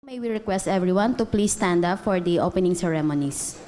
May we request everyone to please stand up for the opening ceremonies.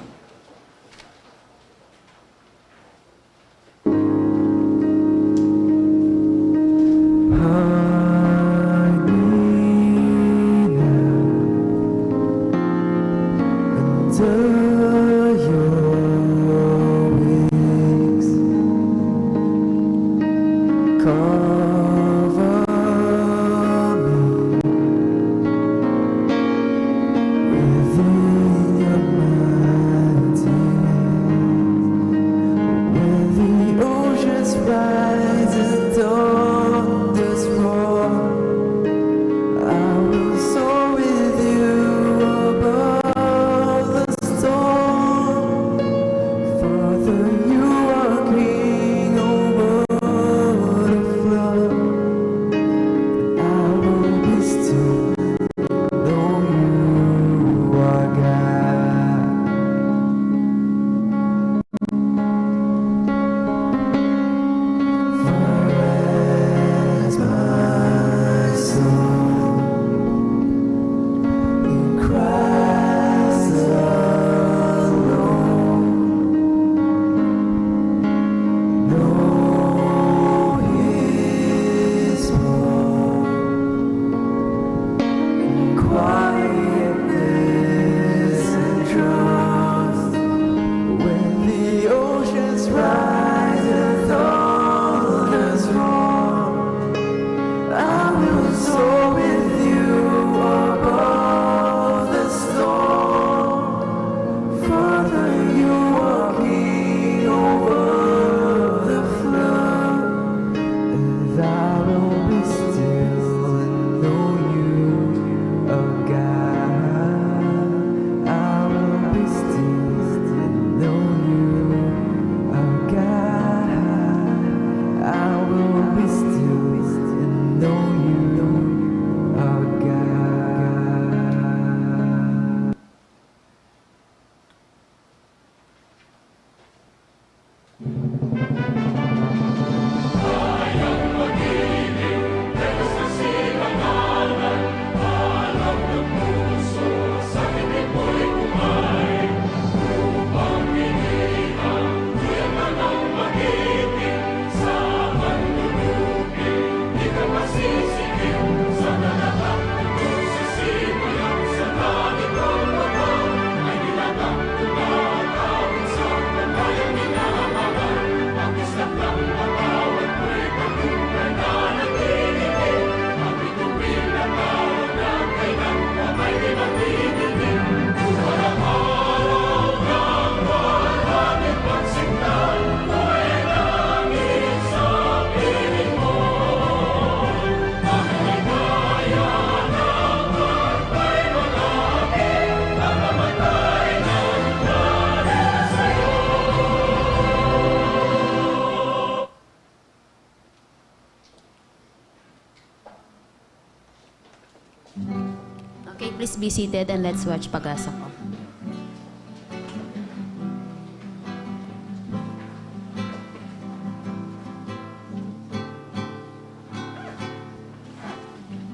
Okay, please be seated and let's watch Pag-asa po.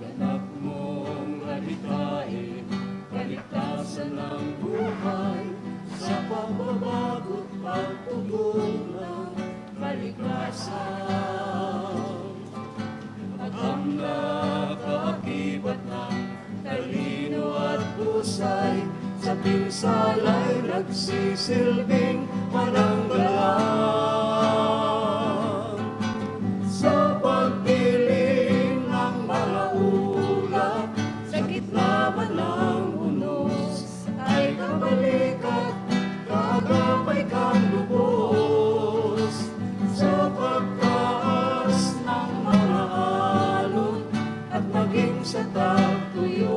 Ganap mong alitae, kaligtasan ng buhay, sa pagbabago't pagtugong ng kalikasan. At ang nakaakibat ng talino at pusay, sa pinsala'y nagsisilbing pananggalang. Sa pagpiling ng mga ulap, sa gitna man ng unos, ay kabalikat, kaagapay kang lubos. Sa pagtaas ng mga alon, at maging sa tagtuyo,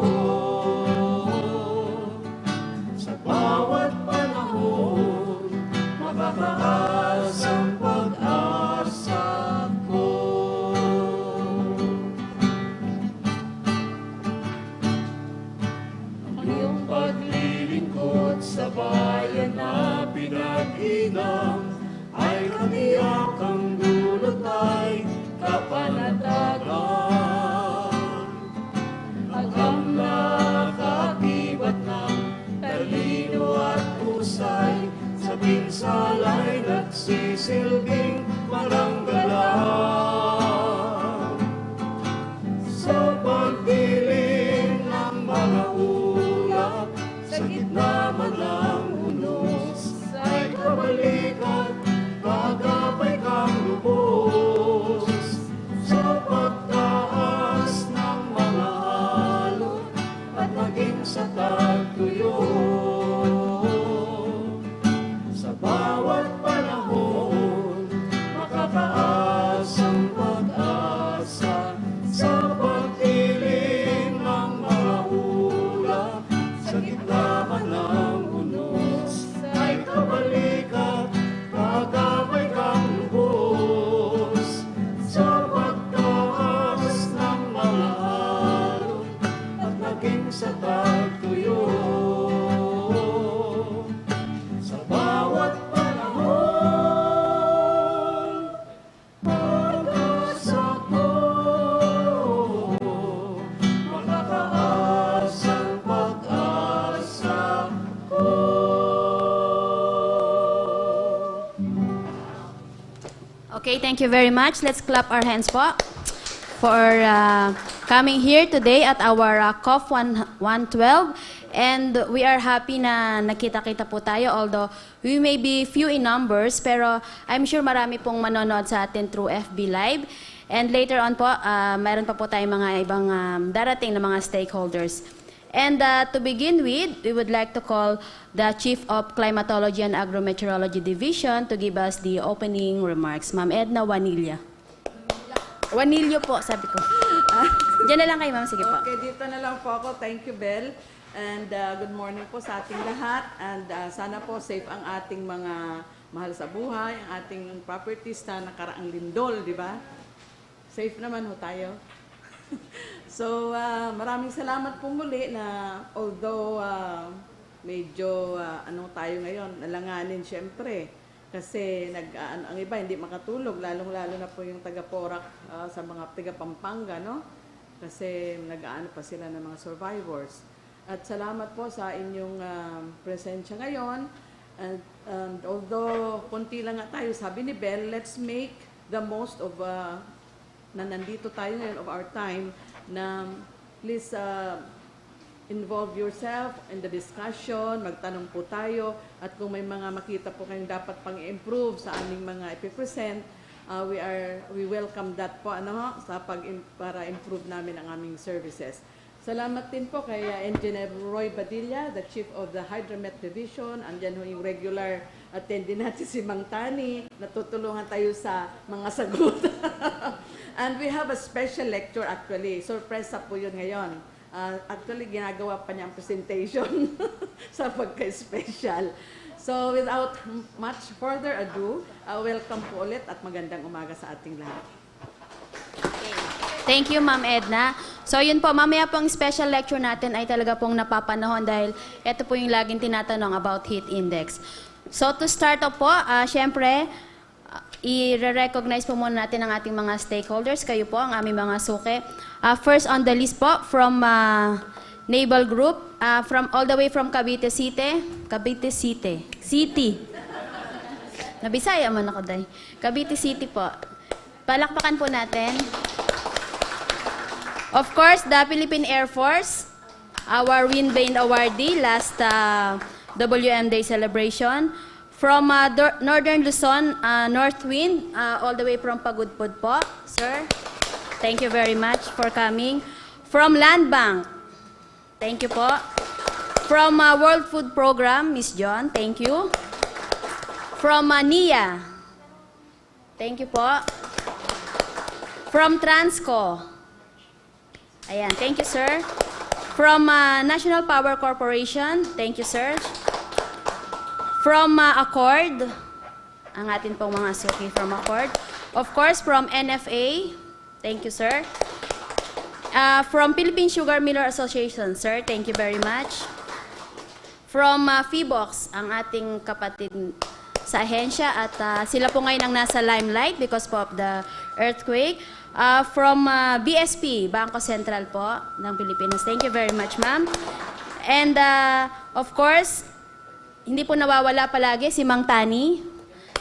sa bawat panahon, makakaas ang pag-asa ko. Ang iyong paglilingkod sa bayan na pinag-inang, ay kamiyakang dulot ay kapanatagan. At ang sala'y nagsisilbing maranggalang. Sa pagdilim ng mga ulap, sa gitna man ng unos, ay kabalikat, kagapay kang lubos. Sa pagtaas ng mga alon, at maging sa tagtuyo. Sa bawat panahon, makataas ang pag-asa. Sa pagdilim ng mga ulap, sa gitna man ng unos, ay kabalikat, kagapay kang lubos. Sa pagtaas ng mga alon, at naging sa tagtuyo. Sa bawat panahon, pag-asa ko, makataas ang pag-asa ko. Okay, thank you very much. Let's clap our hands po for coming here today at our COF 112. And we are happy na nakita-kita po tayo, although we may be few in numbers, pero I'm sure marami pong manonood sa atin through FB Live. And later on po, mayroon pa po tayong mga ibang darating na mga stakeholders. And to begin with, we would like to call the Chief of Climatology and Agrometeorology Division to give us the opening remarks. Ma'am Edna Wanilla. Wanilio po, sabi ko. Diyan na lang kayo, ma'am. Sige po. Okay, dito na lang po ako. Thank you, Bel. And good morning po sa ating lahat. And sana po safe ang ating mga mahal sa buhay, ang ating properties na nakaraang lindol, di ba? Safe naman ho tayo. So, maraming salamat po muli na although medyo tayo ngayon, nalanganin syempre. Kasi ang iba hindi makatulog, lalong-lalo na po yung taga-Porac sa mga taga-Pampanga, no? Kasi nag-aano pa sila ng mga survivors. At salamat po sa inyong presensya ngayon. And although konti lang nga tayo, sabi ni Bel, let's make the most of na nandito tayo ngayon of our time, na please involve yourself in the discussion, magtanong po tayo, at kung may mga makita po kayong dapat pang i-improve sa aming mga ipipresent, we welcome that po para improve namin ang aming services. Salamat din po kay Engineer Roy Badilla, the Chief of the Hydromet Division. Andyan ho yung regular attendee natin si Mang Tani. Natutulungan tayo sa mga sagot. And we have a special lecture actually. Surpresa po yun ngayon. Actually, ginagawa pa niya ang presentation sa pagka-special. So without much further ado, welcome po ulit at magandang umaga sa ating lahat. Thank you, Ma'am Edna. So yun po, mamaya pong special lecture natin ay talaga pong napapanahon dahil ito po yung laging tinatanong about heat index. So to start off po, syempre, i-recognize po muna natin ang ating mga stakeholders. Kayo po, ang aming mga suke. First on the list po, from Naval Group, from all the way from Cavite City. Cavite City. City. Nabisaya man ako, day. Cavite City po. Palakpakan po natin. Of course, the Philippine Air Force, our Windbane awardee last WM Day celebration. From Northern Luzon, North Wind, all the way from Pagudpud po, sir. Thank you very much for coming. From Land Bank, thank you po. From World Food Program, Miss John, thank you. From NIA, thank you po. From Transco, ayan, thank you, sir. From National Power Corporation, thank you, sir. From Accord, ang atin pong mga suki from Accord. Of course, from NFA, thank you, sir. From Philippine Sugar Miller Association, sir, thank you very much. From FIBOX, ang ating kapatid sa ahensya, at sila po ngayon ang nasa limelight because po of the earthquake. From BSP, Bangko Sentral po ng Pilipinas. Thank you very much, ma'am. And of course, hindi po nawawala palagi si Mang Tani,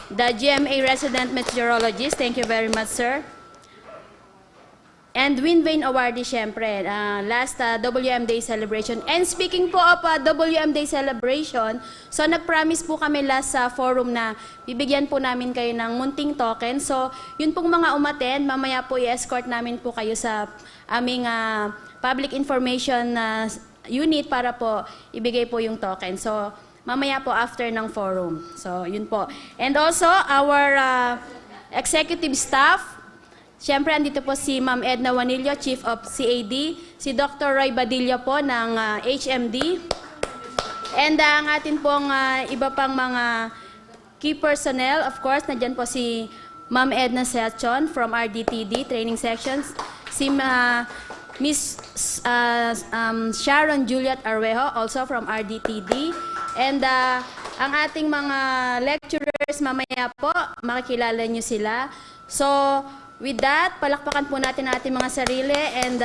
the GMA resident meteorologist. Thank you very much, sir. And Wind Vane awardee, syempre, last WM Day celebration. And speaking po of WM Day celebration, so nag-promise po kami last sa forum na bibigyan po namin kayo ng munting token. So yun pong mga umattend, mamaya po i-escort namin po kayo sa aming public information unit para po ibigay po yung token. So mamaya po after ng forum. So yun po. And also our executive staff, siyempre, andito po si Ma'am Edna Wanillo, Chief of CAD, si Dr. Roy Badilla po ng HMD, and ang atin pong iba pang mga key personnel, of course, nandyan po si Ma'am Edna Selchon from RDTD Training Sections, si Miss Sharon Juliet Arwejo, also from RDTD, and ang ating mga lecturers mamaya po, makikilala nyo sila. So, with that, palakpakan po natin ang ating mga sarili, and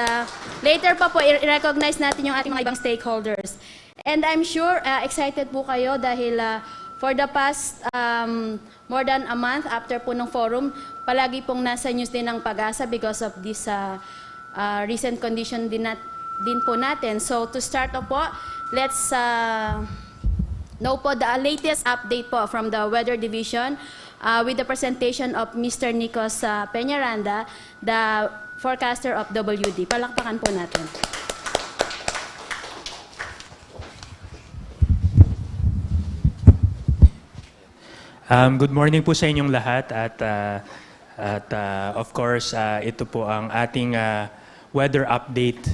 later pa po i-recognize natin yung ating mga ibang stakeholders. And I'm sure excited po kayo dahil for the past more than a month after po ng forum, palagi pong nasa news din ng PAGASA because of this recent condition din po natin. So to start off po, let's know po the latest update po from the Weather Division with the presentation of Mr. Nikos Peñaranda, the forecaster of WD. Palakpakan po natin. Good morning po sa inyong lahat at of course ito po ang ating weather update.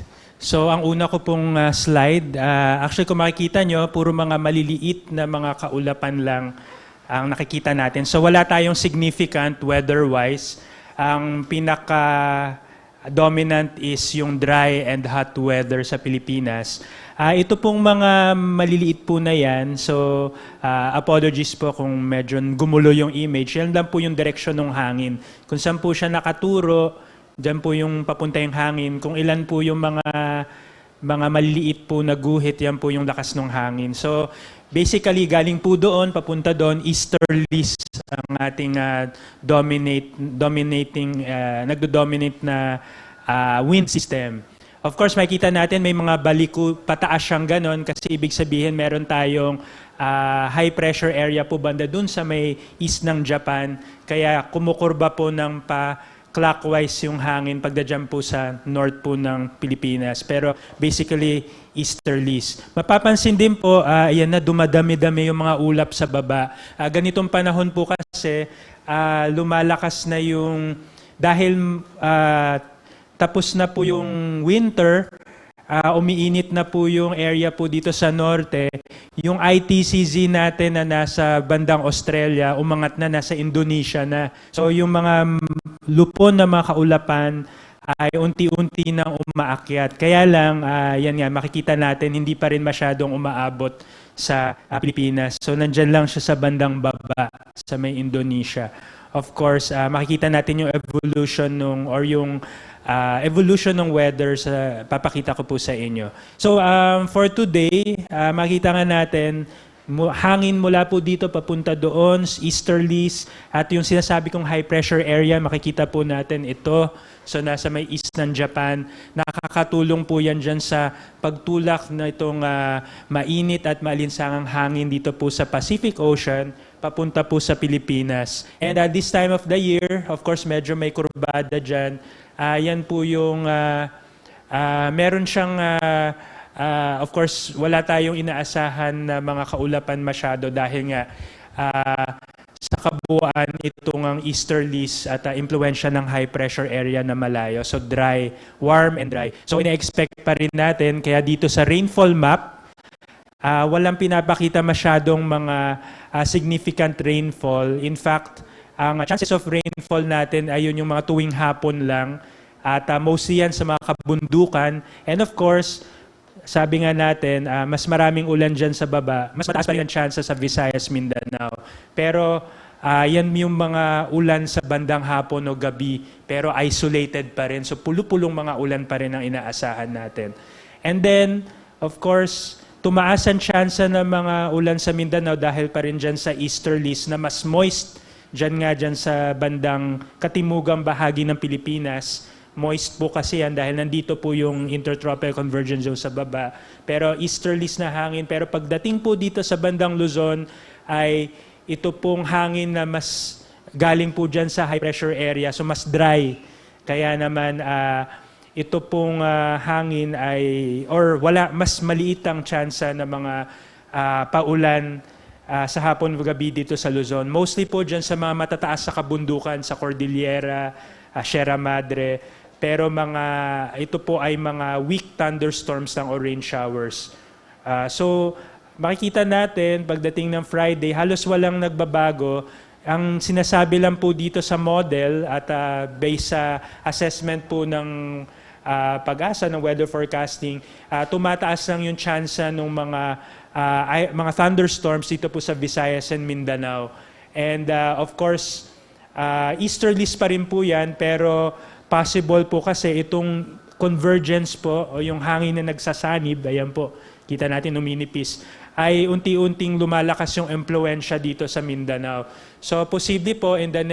So ang una ko pong slide, actually kung makikita nyo, puro mga maliliit na mga kaulapan lang ang nakikita natin. So wala tayong significant weather-wise. Ang pinaka-dominant is yung dry and hot weather sa Pilipinas. Ito pong mga maliliit po na yan. So apologies po kung medyo gumulo yung image. Yan lang po yung direksyon ng hangin. Kung saan po siya nakaturo, dyan po yung papunta yung hangin. Kung ilan po yung mga maliliit po na guhit, yan po yung lakas ng hangin. So basically, galing po doon, papunta doon, easterlies ang ating nagdo-dominate na wind system. Of course, makikita natin may mga baliko, pataas siyang ganon kasi ibig sabihin meron tayong high pressure area po banda dun sa may east ng Japan. Kaya kumukurba po ng clockwise yung hangin pagdadyan po sa north po ng Pilipinas. Pero basically, easterlies. Mapapansin din po, ayan na, dumadami-dami yung mga ulap sa baba. Ganitong panahon po kasi, lumalakas na yung, dahil tapos na po yung winter, umiinit na po yung area po dito sa norte. Yung ITCZ natin na nasa bandang Australia, umangat na, nasa Indonesia na. So yung mga lupon na mga kaulapan ay unti-unti nang umaakyat. Kaya lang, yan nga, makikita natin, hindi pa rin masyadong umaabot sa Pilipinas. So nandyan lang siya sa bandang baba, sa may Indonesia. Of course, makikita natin yung evolution evolution ng weather sa papakita ko po sa inyo. So for today, makita nga natin hangin mula po dito papunta doon, easterlies, at yung sinasabi kong high pressure area, makikita po natin ito. So nasa may east ng Japan, nakakatulong po yan dyan sa pagtulak na itong mainit at maalinsangang hangin dito po sa Pacific Ocean, papunta po sa Pilipinas. And at this time of the year, of course, medyo may kurbada dyan. Yan po yung, meron siyang, of course, wala tayong inaasahan na mga kaulapan masyado dahil nga sa kabuuan itong ang easterlies at impluensya ng high pressure area na malayo. So dry, warm and dry. So ina-expect pa rin natin, kaya dito sa rainfall map, walang pinapakita masyadong mga significant rainfall. In fact, ang chances of rainfall natin ay yun yung mga tuwing hapon lang. At mostly yan sa mga kabundukan. And of course, sabi nga natin, mas maraming ulan dyan sa baba. Mas mataas pa rin ang chance sa Visayas, Mindanao. Pero yan yung mga ulan sa bandang hapon o gabi, pero isolated pa rin. So pulupulong mga ulan pa rin ang inaasahan natin. And then, of course, tumaas ang tsansa ng mga ulan sa Mindanao dahil pa rin dyan sa easterlies na mas moist dyan sa bandang katimugang bahagi ng Pilipinas. Moist po kasi yan dahil nandito po yung intertropical convergence zone sa baba. Pero easterlies na hangin. Pero pagdating po dito sa bandang Luzon ay ito pong hangin na mas galing po dyan sa high pressure area. So mas dry. Kaya naman ito pong hangin ay, or mas maliit ang tsansa ng mga paulan sa hapon gabi dito sa Luzon. Mostly po dyan sa mga matataas sa kabundukan, sa Cordillera, Sierra Madre. Pero ito po ay mga weak thunderstorms ng rain showers. So makikita natin pagdating ng Friday, halos walang nagbabago. Ang sinasabi lang po dito sa model at based sa assessment po ng pag-asa ng weather forecasting, tumataas lang yung tsansa ng mga thunderstorms dito po sa Visayas and Mindanao. And of course, easterlies pa rin po yan, pero possible po kasi itong convergence po o yung hangin na nagsasanib, ayan po, kita natin uminipis, ay unti-unting lumalakas yung impluensya dito sa Mindanao. So posible po in the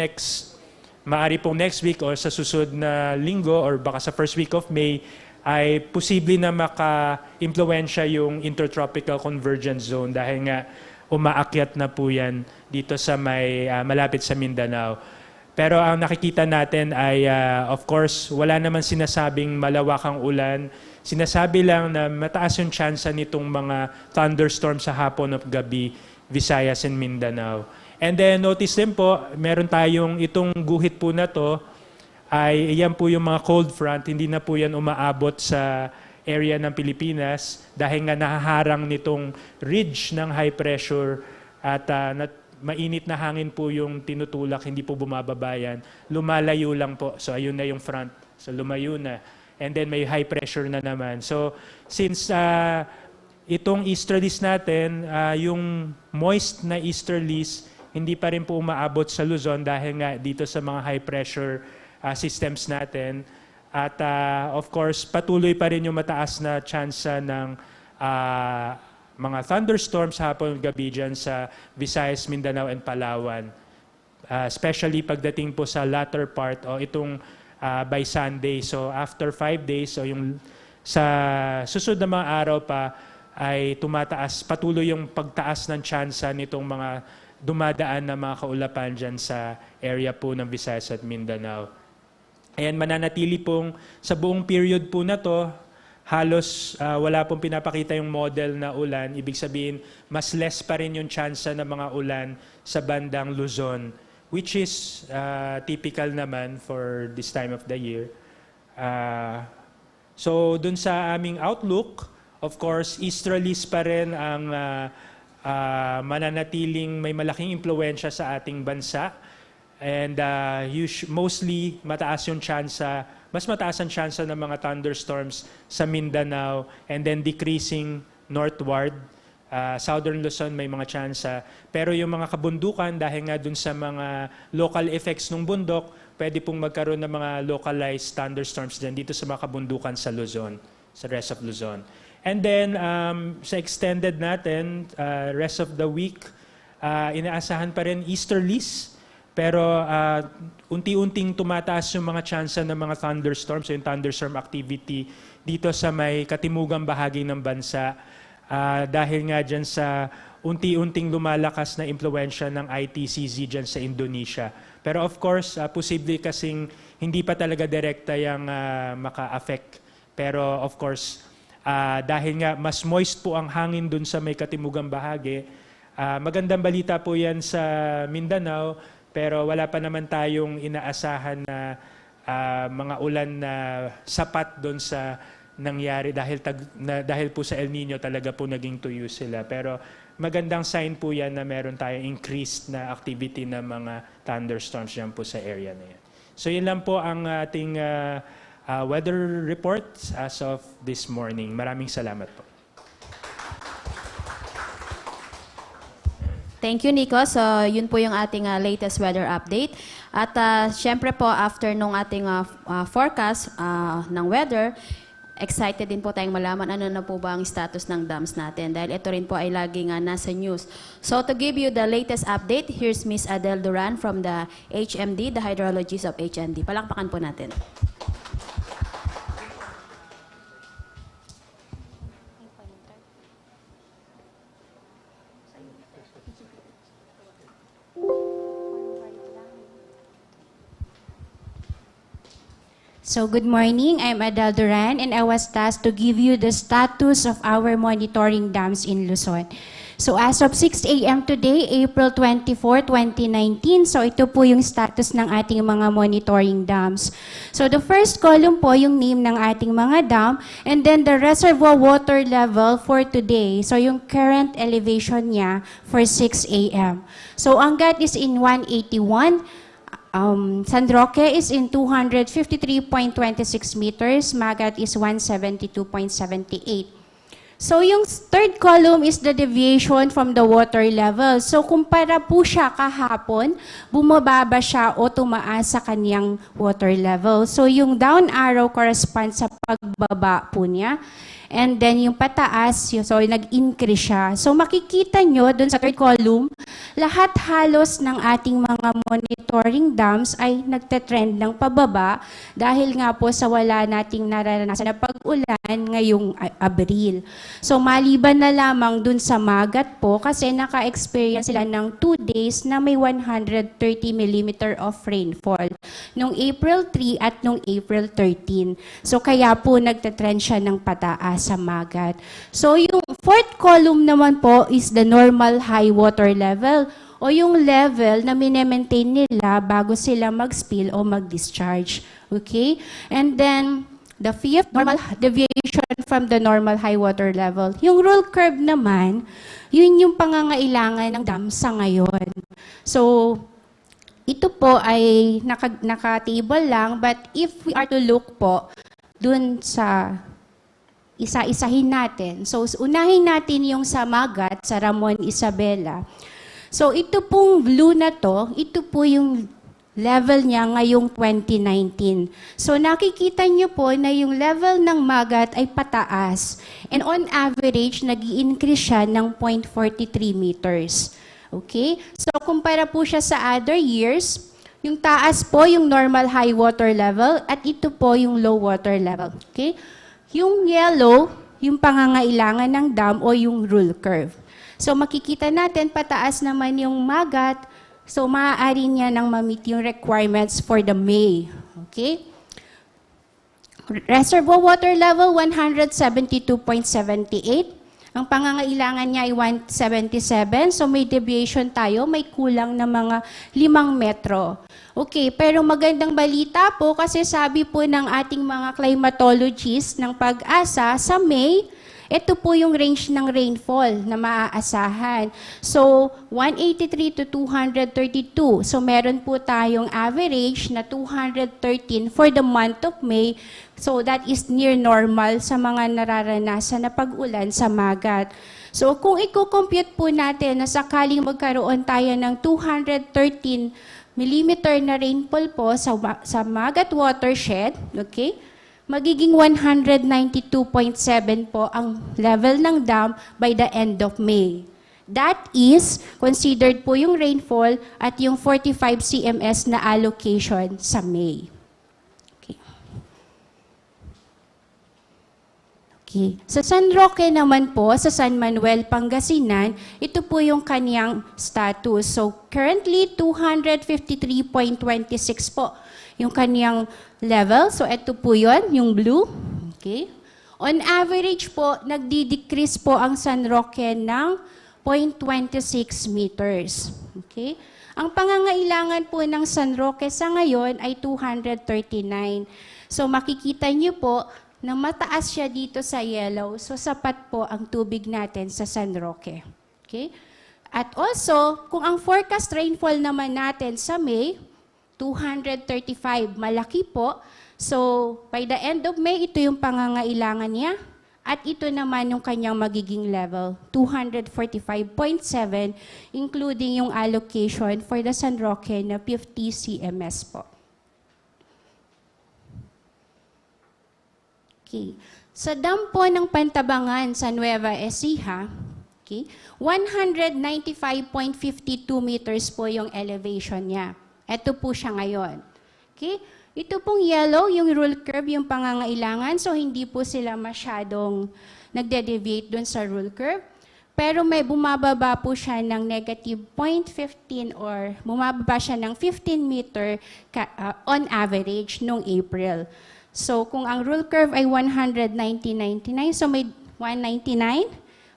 maari pong next week or sa susunod na linggo or baka sa first week of May, ay posible na maka-impluensya yung intertropical convergence zone dahil nga umaakyat na po yan dito sa malapit sa Mindanao. Pero ang nakikita natin ay, of course, wala naman sinasabing malawakang ulan. Sinasabi lang na mataas yung tsansa nitong mga thunderstorms sa hapon at gabi, Visayas and Mindanao. And then notice din po, meron tayong itong guhit po na to, ay yan po yung mga cold front, hindi na po yan umaabot sa area ng Pilipinas dahil nga nahaharang nitong ridge ng high pressure at mainit na hangin po yung tinutulak, hindi po bumababa yan. Lumalayo lang po. So ayun na yung front. So lumayo na. And then may high pressure na naman. So since itong easterlies natin, yung moist na easterlies, hindi pa rin po umaabot sa Luzon dahil nga dito sa mga high pressure systems natin. At of course, patuloy pa rin yung mataas na tsansa ng mga thunderstorms hapon gabi dyan sa Visayas, Mindanao, and Palawan. Especially pagdating po sa latter part o itong by Sunday. So after 5 days, so yung sa susunod na mga araw pa ay patuloy yung pagtaas ng tsansa nitong mga dumadaan na mga kaulapan dyan sa area po ng Visayas at Mindanao. And mananatili pong sa buong period po na to, halos wala pong pinapakita yung model na ulan. Ibig sabihin, mas less pa rin yung tsansa ng mga ulan sa bandang Luzon, which is typical naman for this time of the year. So dun sa aming outlook, of course, easterlies pa rin ang mananatiling may malaking impluensya sa ating bansa. And mostly mataas yung tsansa, mas mataas ang tsansa ng mga thunderstorms sa Mindanao and then decreasing northward. Southern Luzon may mga tsansa. Pero yung mga kabundukan, dahil nga dun sa mga local effects ng bundok, pwede pong magkaroon ng mga localized thunderstorms dyan dito sa mga kabundukan sa Luzon, sa rest of Luzon. And then, sa extended natin, rest of the week, inaasahan pa rin easterlies. Pero unti-unting tumataas yung mga tsansa ng mga thunderstorms, yung thunderstorm activity dito sa may katimugang bahagi ng bansa. Dahil nga dyan sa unti-unting lumalakas na impluensya ng ITCZ dyan sa Indonesia. Pero of course, posible kasing hindi pa talaga direkta yung maka-affect. Pero of course, dahil nga mas moist po ang hangin dun sa may katimugang bahagi, magandang balita po yan sa Mindanao, pero wala pa naman tayong inaasahan na mga ulan na sapat doon sa nangyari dahil po sa El Nino talaga po naging tuyo sila. Pero magandang sign po yan na meron tayong increased na activity ng mga thunderstorms dyan po sa area na yan. So yun lang po ang ating weather report as of this morning. Maraming salamat po. Thank you, Nico. So, yun po yung ating latest weather update. At syempre po, after nung ating forecast ng weather, excited din po tayong malaman ano na po ba ang status ng dams natin dahil ito rin po ay laging nasa news. So to give you the latest update, here's Miss Adele Duran from the HMD, the hydrologist of HMD. Palakpakan po natin. So good morning, I'm Adele Duran and I was tasked to give you the status of our monitoring dams in Luzon. So as of 6 a.m. today, April 24, 2019, so ito po yung status ng ating mga monitoring dams. So the first column po yung name ng ating mga dam and then the reservoir water level for today. So yung current elevation niya for 6 a.m. So Angat is in 181. San Roque is in 253.26 meters, Magat is 172.78. So yung third column is the deviation from the water level. So kumpara po siya kahapon, bumababa siya o tumaas sa kanyang water level. So yung down arrow corresponds sa pagbaba po niya. And then yung pataas, so nag-increase siya. So makikita nyo dun sa third column, lahat halos ng ating mga monitoring dams ay nagte-trend ng pababa dahil nga po sa wala nating nararanasan na pag-ulan ngayong Abril. So maliban na lamang dun sa Magat po kasi naka-experience sila ng 2 days na may 130 mm of rainfall nung April 3 at nung April 13. So kaya po nagte-trend siya ng pataas sa Magat. So yung fourth column naman po is the normal high water level o yung level na minemaintain nila bago sila mag-spill o mag-discharge. Okay? And then, the fifth, normal deviation from the normal high water level. Yung rule curve naman, yun yung pangangailangan ng dam sa ngayon. So, ito po ay naka-table lang, but if we are to look po dun sa isa-isahin natin. So, unahin natin yung sa Magat, sa Ramon Isabela. So, ito pong blue na to, ito po yung level niya ngayong 2019. So, nakikita niyo po na yung level ng Magat ay pataas. And on average, nag-i-increase siya ng 0.43 meters. Okay? So, kumpara po siya sa other years, yung taas po yung normal high water level at ito po yung low water level. Okay? Yung yellow, yung pangangailangan ng dam o yung rule curve. So makikita natin pataas naman yung Magat, so maaari niya nang ma-meet yung requirements for the May. Okay? Reservoir water level 172.78. Ang pangangailangan niya ay 177. So may deviation tayo, may kulang na mga 5 metro. Okay, pero magandang balita po kasi sabi po ng ating mga climatologists ng Pag-asa sa May, ito po yung range ng rainfall na maaasahan. So, 183 to 232. So, meron po tayong average na 213 for the month of May. So, that is near normal sa mga nararanasan na pag-ulan sa Magat. So, kung i-compute po natin na sakaling magkaroon tayo ng 213 millimeter na rainfall po sa Magat watershed, okay? Magiging 192.7 po ang level ng dam by the end of May. That is, considered po yung rainfall at yung 45 CMS na allocation sa May. Okay. Okay. Sa San Roque naman po, sa San Manuel, Pangasinan, ito po yung kaniyang status. So, currently, 253.26 po yung kaniyang level. So, ito po yun, yung blue. Okay. On average po, nagdi-decrease po ang San Roque ng 0.26 meters. Okay. Ang pangangailangan po ng San Roque sa ngayon ay 239. So, makikita niyo po na mataas siya dito sa yellow. So, sapat po ang tubig natin sa San Roque. Okay. At also, kung ang forecast rainfall naman natin sa May, 235, malaki po. So, by the end of May, ito yung pangangailangan niya. At ito naman yung kanyang magiging level, 245.7, including yung allocation for the San Roque na 50 CMS po. Okay. Sa dam po ng Pantabangan sa Nueva Ecija, okay, 195.52 meters po yung elevation niya. Ito po siya ngayon. Okay? Ito pong yellow, yung rule curve, yung pangangailangan, so hindi po sila masyadong nagde-deviate dun sa rule curve. Pero may bumababa po siya ng negative 0.15 or bumababa siya ng 15 meter on average noong April. So kung ang rule curve ay 190.99, so may 199,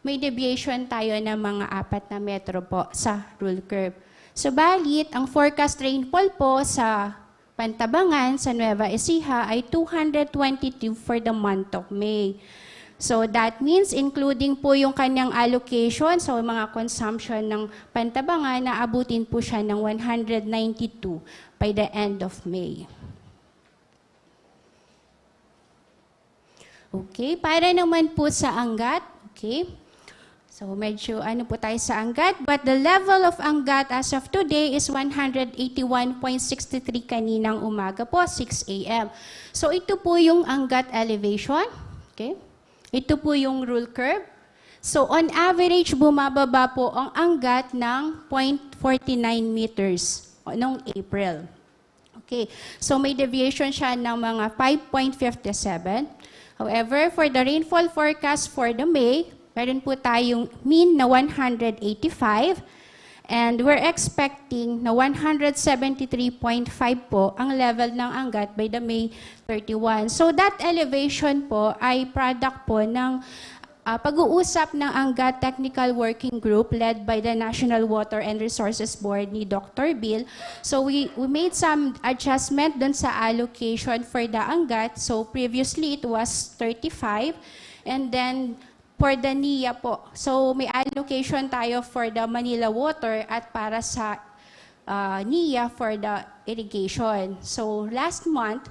may deviation tayo ng mga 4 na metro po sa rule curve. Subalit, ang forecast rainfall po sa Pantabangan, sa Nueva Ecija ay 222 for the month of May. So that means including po yung kanyang allocation, so mga consumption ng Pantabangan, naabutin po siya ng 192 by the end of May. Okay, para naman po sa Angat, okay. So medyo ano po tayo sa Angat, but the level of Angat as of today is 181.63 kaninang umaga po, 6 a.m. So ito po yung Angat elevation, okay. Ito po yung rule curve. So on average, bumababa po ang Angat ng 0.49 meters noong April. Okay, so may deviation siya ng mga 5.57. However, for the rainfall forecast for the May, meron po tayong mean na 185 and we're expecting na 173.5 po ang level ng Angat by the May 31. So that elevation po ay product po ng pag-uusap ng Angat Technical Working Group led by the National Water and Resources Board ni Dr. Bill. So we made some adjustment dun sa allocation for the Angat. So previously it was 35 and then for the NIA po. So may allocation tayo for the Manila Water at para sa NIA for the irrigation. So last month,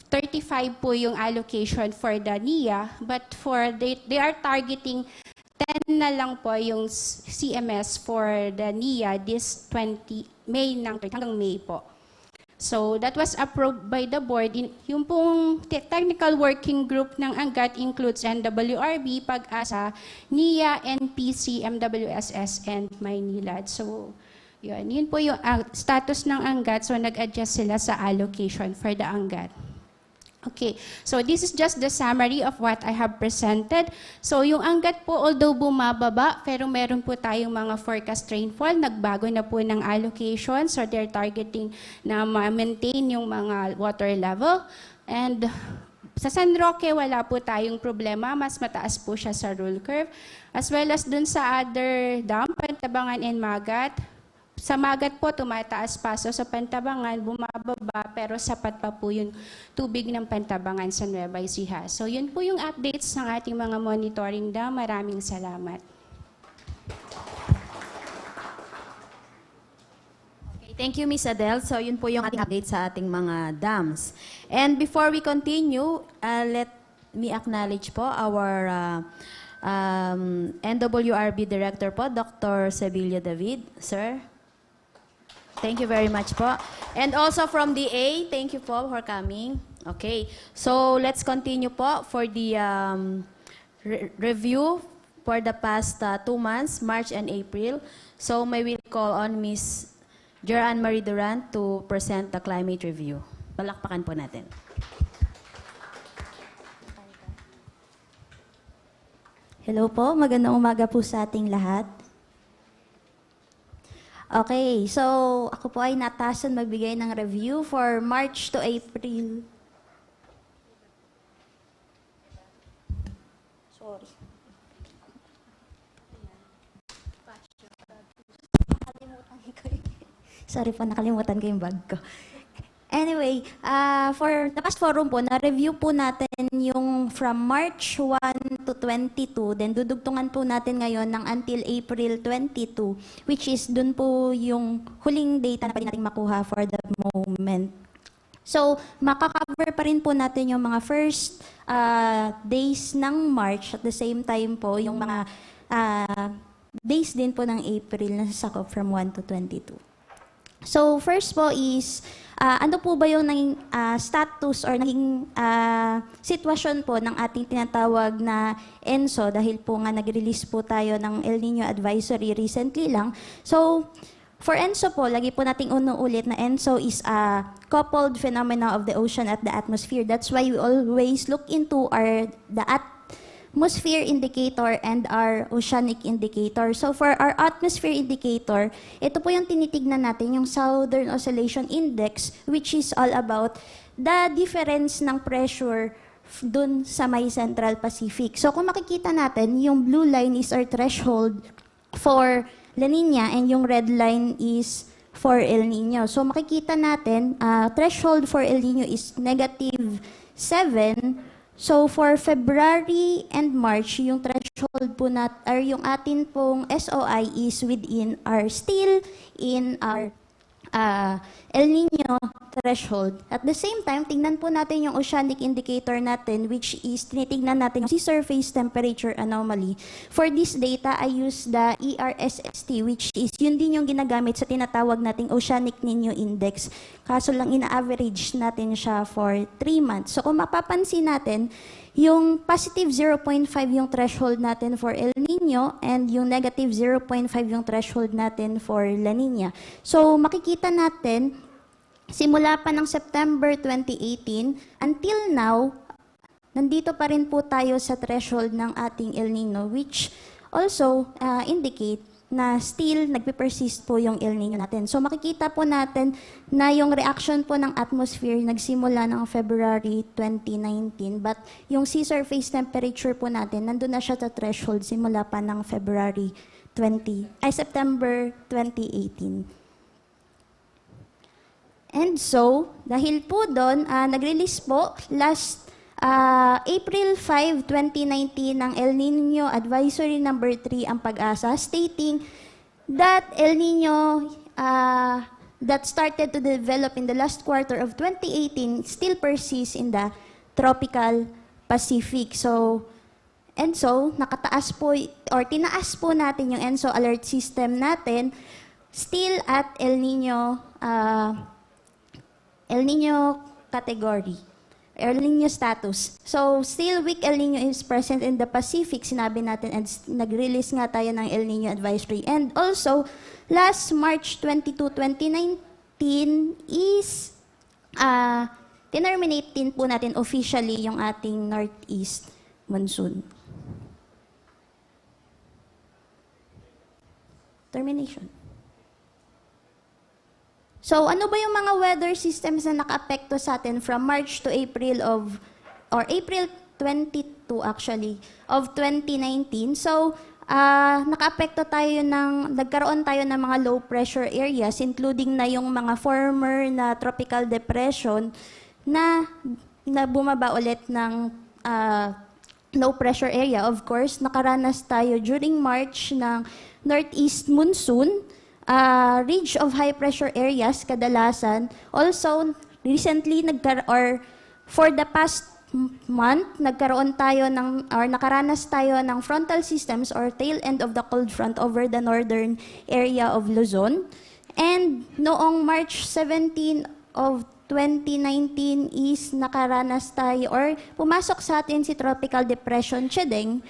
35 po yung allocation for the NIA, but for they are targeting 10 na lang po yung CMS for the NIA this May hanggang May po. So that was approved by the board. Yung pong technical working group ng Angat includes NWRB, PAGASA, NIA, NPC, MWSS, and Maynilad. So yun po yung status ng Angat. So nag-adjust sila sa allocation for the Angat. Okay, so this is just the summary of what I have presented. So yung Angat po, although bumababa, pero meron po tayong mga forecast rainfall, nagbago na po ng allocation, so they're targeting na ma-maintain yung mga water level. And sa San Roque, wala po tayong problema, mas mataas po siya sa rule curve. As well as dun sa other dam, Pantabangan and Magat, sa Magat po, tumataas pa. So sa Pantabangan, bumababa, pero sapat pa po yung tubig ng Pantabangan sa Nueva Ecija. So yun po yung updates ng ating mga monitoring dam. Maraming salamat. Okay, thank you, Ms. Adele. So yun po yung ating update sa ating mga dams. And before we continue, let me acknowledge po our NWRB Director po, Dr. Sevilla David. Sir, thank you very much po. And also from DA, thank you po for coming. Okay, so let's continue po for the review for the past 2 months, March and April. So may we call on Ms. Jeran Marie Durant to present the climate review. Palakpakan po natin. Hello po, magandang umaga po sa ating lahat. Okay, so ako po ay natasan magbigay ng review for March to April. Sorry. Sorry po, nakalimutan ko yung bag ko. Anyway, for the past forum po, na-review po natin yung from March 1 to 22, then dudugtungan po natin ngayon ng until April 22, which is dun po yung huling data na pwede natin makuha for the moment. So, makaka-cover pa rin po natin yung mga first days ng March, at the same time po yung mga days din po ng April na sasakop from 1 to 22. So first po is, ano po ba yung naging status or naging sitwasyon po ng ating tinatawag na ENSO dahil po nga nag-release po tayo ng El Nino Advisory recently lang. So for ENSO po, lagi po nating unuulit na ENSO is a coupled phenomena of the ocean at the atmosphere. That's why we always look into the atmosphere indicator and our oceanic indicator. So for our atmosphere indicator, ito po yung tinitignan natin, yung Southern Oscillation Index, which is all about the difference ng pressure dun sa may Central Pacific. So kung makikita natin, yung blue line is our threshold for La Nina and yung red line is for El Nino. So makikita natin, threshold for El Nino is -7. So for February and March, yung threshold po or yung atin pong SOI is still in our El Nino threshold. At the same time, tingnan po natin yung oceanic indicator natin, which is tinitingnan natin yung sea surface temperature anomaly. For this data, I use the ERSST, which is yun din yung ginagamit sa tinatawag nating oceanic Nino index. Kaso lang ina-average natin siya for 3 months. So kung mapapansin natin, yung positive 0.5 yung threshold natin for El Nino and yung negative 0.5 yung threshold natin for La Nina. So makikita natin, simula pa ng September 2018 until now, nandito pa rin po tayo sa threshold ng ating El Nino, which also indicate na still nagpe-persist po yung El Nino natin. So makikita po natin na yung reaction po ng atmosphere nagsimula ng February 2019, but yung sea surface temperature po natin, nandun na siya sa threshold simula pa ng September 2018. And so, dahil po doon, nag-release po last April 5, 2019 ng El Nino Advisory number 3 ang PAGASA, stating that El Nino that started to develop in the last quarter of 2018 still persists in the tropical Pacific. So, nakataas po or tinaas po natin yung ENSO alert system natin still at El Nino category. El Nino status. So, still weak El Nino is present in the Pacific, sinabi natin, and nag-release nga tayo ng El Nino Advisory. And also, last March 22, 2019 is, terminate din po natin officially yung ating northeast monsoon. Termination. So, ano ba yung mga weather systems na naka-apekto sa atin from March to April April 22 actually, of 2019? So, nagkaroon tayo ng mga low pressure areas, including na yung mga former na tropical depression na bumaba ulit ng low pressure area. Of course, nakaranas tayo during March ng northeast monsoon, ridge of high pressure areas kadalasan. Also, recently for the past month, nakaranas tayo ng frontal systems or tail end of the cold front over the northern area of Luzon. And noong March 17 of 2019 is nakaranas tayo or pumasok sa atin si Tropical Depression Chedeng,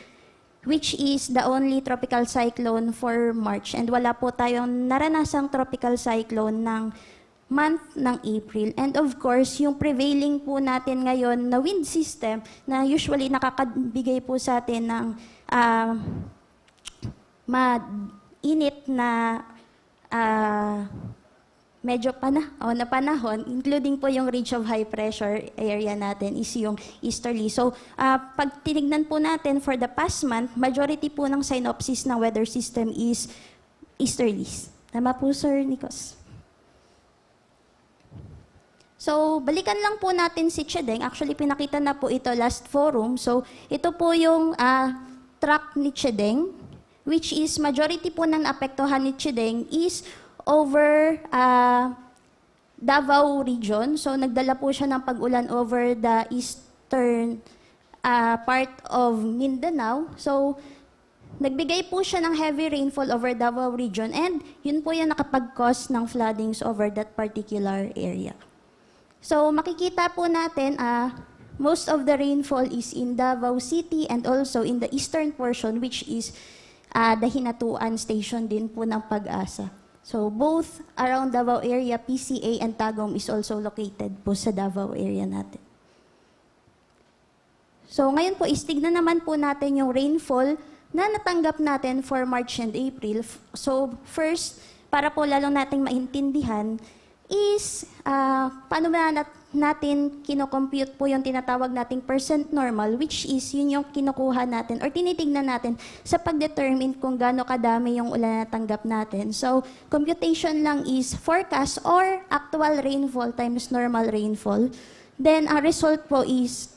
which is the only tropical cyclone for March. And wala po tayong naranasang tropical cyclone ng month ng April. And of course, yung prevailing po natin ngayon na wind system na usually nakakabigay po sa atin ng mainit na medyo na panahon, including po yung ridge of high pressure area natin is yung easterly. So, pag tinignan po natin for the past month, majority po ng synopsis ng weather system is easterlies. Tama po, Sir Nikos? So, balikan lang po natin si Chedeng. Actually, pinakita na po ito last forum. So, ito po yung track ni Chedeng, which is majority po ng apektuhan ni Chedeng is over Davao region. So, nagdala po siya ng pag-ulan over the eastern part of Mindanao. So, nagbigay po siya ng heavy rainfall over Davao region and yun po yung nakapag-cause ng floodings over that particular area. So makikita po natin, most of the rainfall is in Davao City and also in the eastern portion, which is the Hinatuan Station din po ng Pag-asa. So both around Davao area, PCA and Tagum is also located po sa Davao area natin. So ngayon po, istignan naman po natin yung rainfall na natanggap natin for March and April. So first, para po lalong nating maintindihan, is paano ba natin kinocompute po yung tinatawag nating percent normal, which is yun yung kinukuha natin or tinitignan natin sa pag-determine kung gaano kadami yung ulan na natanggap natin. So computation lang is forecast or actual rainfall times normal rainfall. Then ang result po is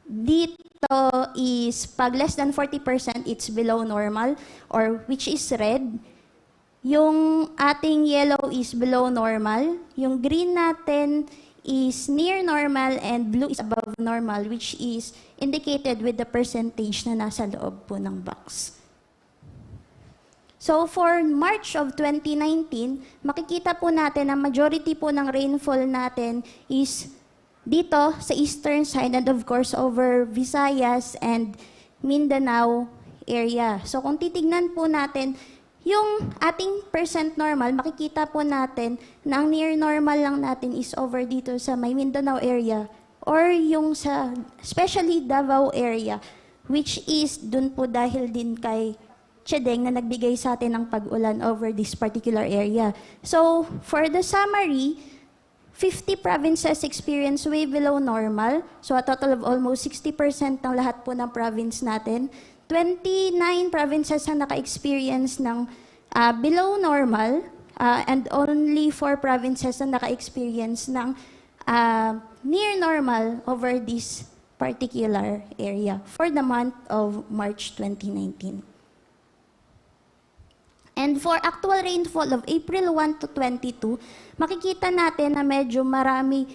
dito is pag less than 40%, it's below normal or which is red. Yung ating yellow is below normal. Yung green natin is near normal and blue is above normal, which is indicated with the percentage na nasa loob po ng box. So for March of 2019, makikita po natin na majority po ng rainfall natin is dito sa eastern side and of course over Visayas and Mindanao area. So kung titignan po natin yung ating percent normal, makikita po natin na ang near normal lang natin is over dito sa may Mindanao area or yung sa especially Davao area, which is dun po dahil din kay Chedeng na nagbigay sa atin ng pag-ulan over this particular area. So for the summary, 50 provinces experience way below normal. So a total of almost 60% ng lahat po ng province natin. 29 provinces ang naka-experience ng below normal and only 4 provinces ang naka-experience ng near normal over this particular area for the month of March 2019. And for actual rainfall of April 1 to 22, makikita natin na medyo marami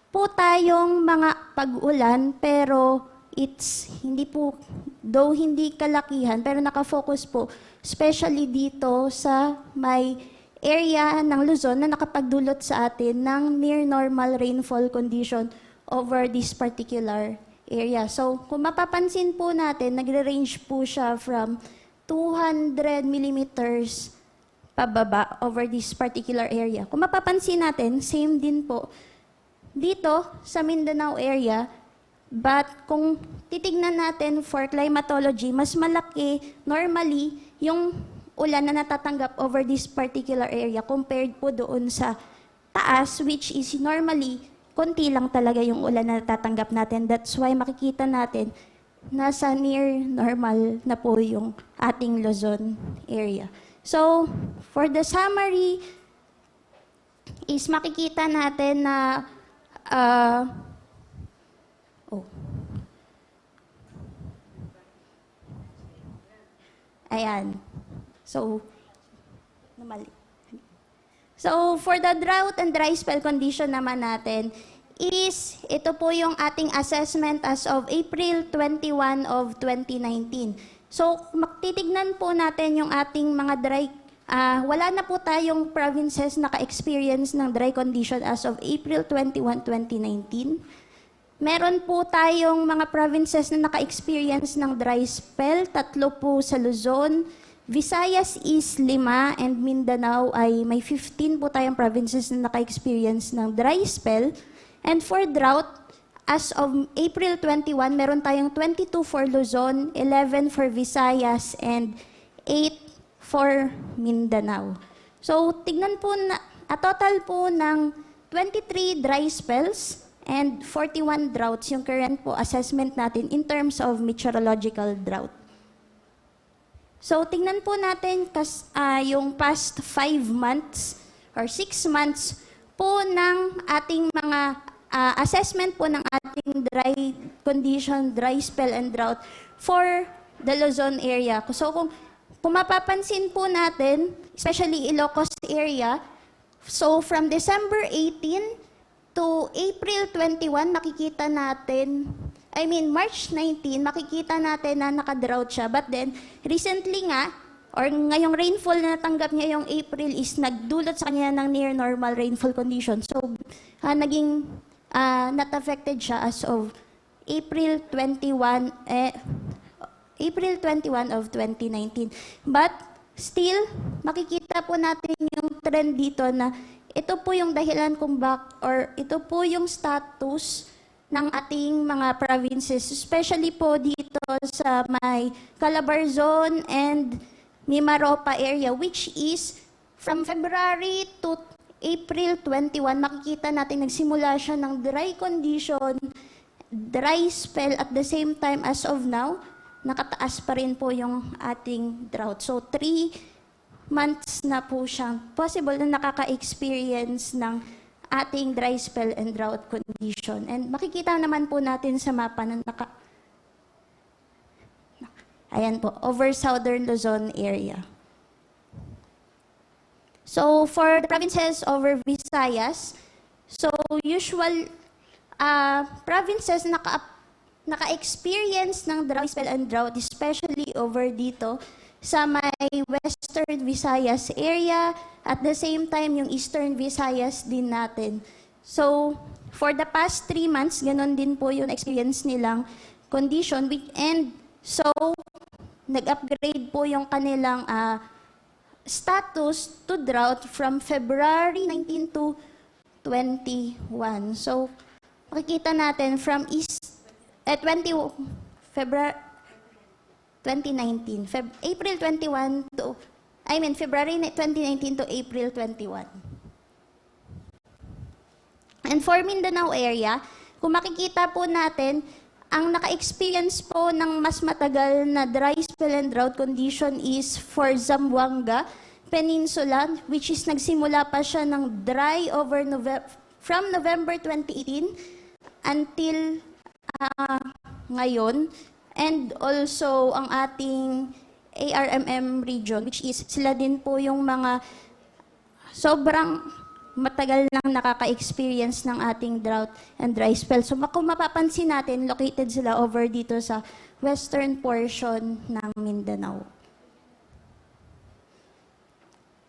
po tayong mga pag-ulan pero it's hindi po, though hindi kalakihan, pero nakafocus po, especially dito sa may area ng Luzon na nakapagdulot sa atin ng near normal rainfall condition over this particular area. So kung mapapansin po natin, nagre-range po siya from 200 millimeters pababa over this particular area. Kung mapapansin natin, same din po dito sa Mindanao area, but kung titignan natin for climatology, mas malaki normally yung ulan na natatanggap over this particular area compared po doon sa taas, which is normally konti lang talaga yung ulan na natatanggap natin. That's why makikita natin nasa near normal na po yung ating Luzon area. So, for the summary is makikita natin na ayan. So, for the drought and dry spell condition naman natin, is ito po yung ating assessment as of April 21 of 2019. So, titignan po natin yung ating mga dry, wala na po tayong provinces naka-experience ng dry condition as of April 21, 2019. Meron po tayong mga provinces na naka-experience ng dry spell, 3 po sa Luzon, Visayas is 5 and Mindanao ay may 15 po tayong provinces na naka-experience ng dry spell. And for drought, as of April 21, meron tayong 22 for Luzon, 11 for Visayas, and 8 for Mindanao. So, tignan po na, a total po ng 23 dry spells and 41 droughts yung current po assessment natin in terms of meteorological drought. So, tignan po natin yung past 5 months or 6 months po ng ating mga assessment po ng ating dry condition, dry spell and drought for the Luzon area. So kung mapapansin po natin, especially Ilocos area, so from December 18 to April 21, makikita natin March 19, makikita natin na naka-drought siya. But then, recently nga, or ngayong rainfall na natanggap niya yung April is nagdulot sa kanya ng near normal rainfall condition. So, naging not affected siya as of April 21 of 2019. But still, makikita po natin yung trend dito na ito po yung dahilan ito po yung status ng ating mga provinces, especially po dito sa may Calabarzon and Mimaropa area, which is from February to April 21, makikita natin nagsimula siya ng dry condition, dry spell at the same time as of now, nakataas pa rin po yung ating drought. So 3 months na po siyang possible na nakaka-experience ng ating dry spell and drought condition. And makikita naman po natin sa mapa na ayan po, over southern Luzon area. So, for the provinces over Visayas, so usual provinces naka-experience ng dry spell and drought, especially over dito sa may western Visayas area, at the same time yung eastern Visayas din natin. So, for the past 3 months, ganon din po yung experience nilang condition, and so, nag-upgrade po yung kanilang status to drought from February 19 to 21. So, makikita natin from February 2019, April 21 to, February 2019 to April 21. And for Mindanao area, kung makikita po natin, ang naka-experience po ng mas matagal na dry spell and drought condition is for Zamboanga Peninsula, which is nagsimula pa siya ng dry from November 2018 until ngayon. And also ang ating ARMM region, which is sila din po yung mga sobrang matagal nang nakaka-experience ng ating drought and dry spell. So kung mapapansin natin, located sila over dito sa western portion ng Mindanao.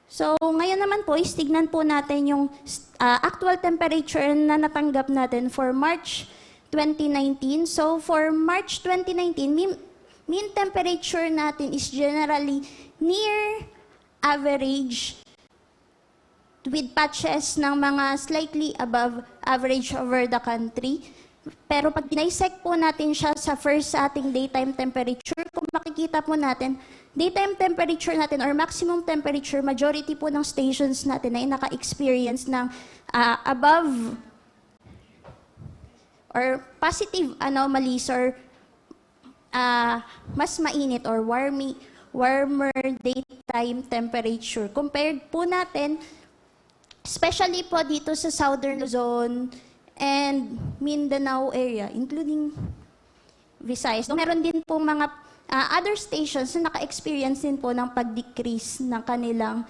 So ngayon naman po, tignan po natin yung actual temperature na natanggap natin for March 2019. So for March 2019, mean temperature natin is generally near average with patches ng mga slightly above average over the country. Pero pag dissect po natin siya sa first ating daytime temperature, kung makikita po natin, daytime temperature natin or maximum temperature, majority po ng stations natin ay naka-experience ng above or positive anomalies or mas mainit or warmer daytime temperature. Compared po natin, especially po dito sa southern Luzon and Mindanao area, including Visayas. Meron din po mga other stations na naka-experience din po ng pag-decrease ng kanilang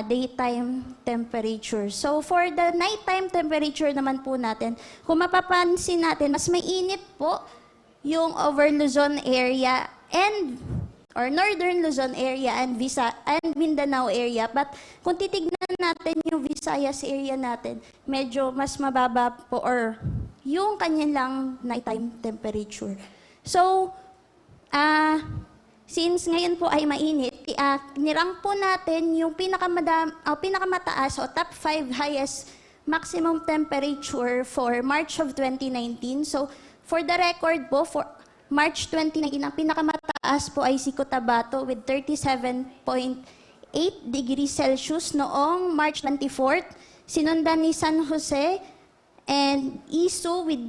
daytime temperature. So for the nighttime temperature naman po natin, kung mapapansin natin, mas mainit po yung over Luzon area or northern Luzon area and Mindanao area. But kung titignan natin yung Visayas area natin, medyo mas mababa po or yung kanilang nighttime temperature. So, since ngayon po ay mainit, nirang po natin yung pinakamataas o top 5 highest maximum temperature for March of 2019. So, for the record po, for March 2019, ang pinakamataas po ay si Cotabato with 37.8 degrees Celsius noong March 24th. Sinundan ni San Jose and Isu with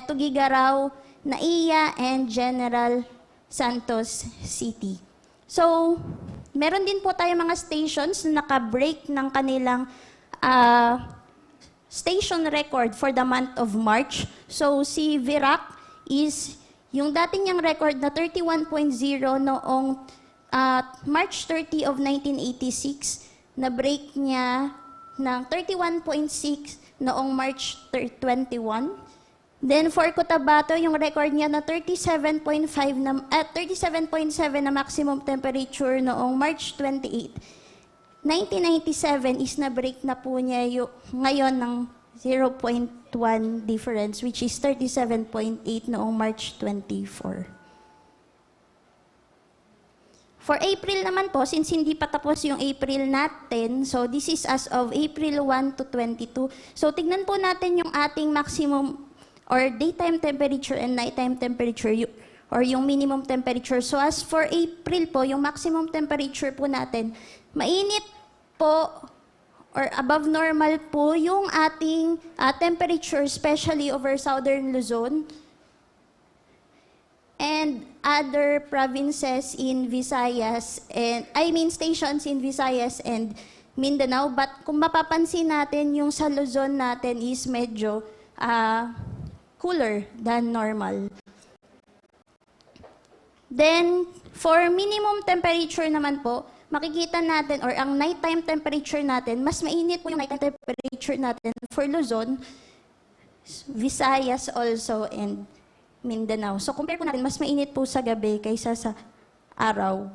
Tugigaraw, Naiya, and General Santos City. So, meron din po tayo mga stations na naka-break ng kanilang station record for the month of March. So, si Virac is yung dating niyang record na 31.0 noong March 30 of 1986, na-break niya ng 31.6 noong March 21. Then for Cotabato, yung record niya na 37.7 na maximum temperature noong March 28, 1997 is na-break na po niya ngayon ng 0.1 difference, which is 37.8 noong March 24. For April naman po, since hindi pa tapos yung April natin, so this is as of April 1 to 22. So tignan po natin yung ating maximum or daytime temperature and nighttime temperature or yung minimum temperature. So as for April po, yung maximum temperature po natin, mainit po or above normal po yung ating temperature, especially over southern Luzon and other provinces in Visayas, and stations in Visayas and Mindanao. But kung mapapansin natin, yung sa Luzon natin is medyo cooler than normal. Then, for minimum temperature naman po, makikita natin, or ang nighttime temperature natin, mas mainit po yung nighttime temperature natin for Luzon, Visayas also, and Mindanao. So, compare po natin, mas mainit po sa gabi kaysa sa araw.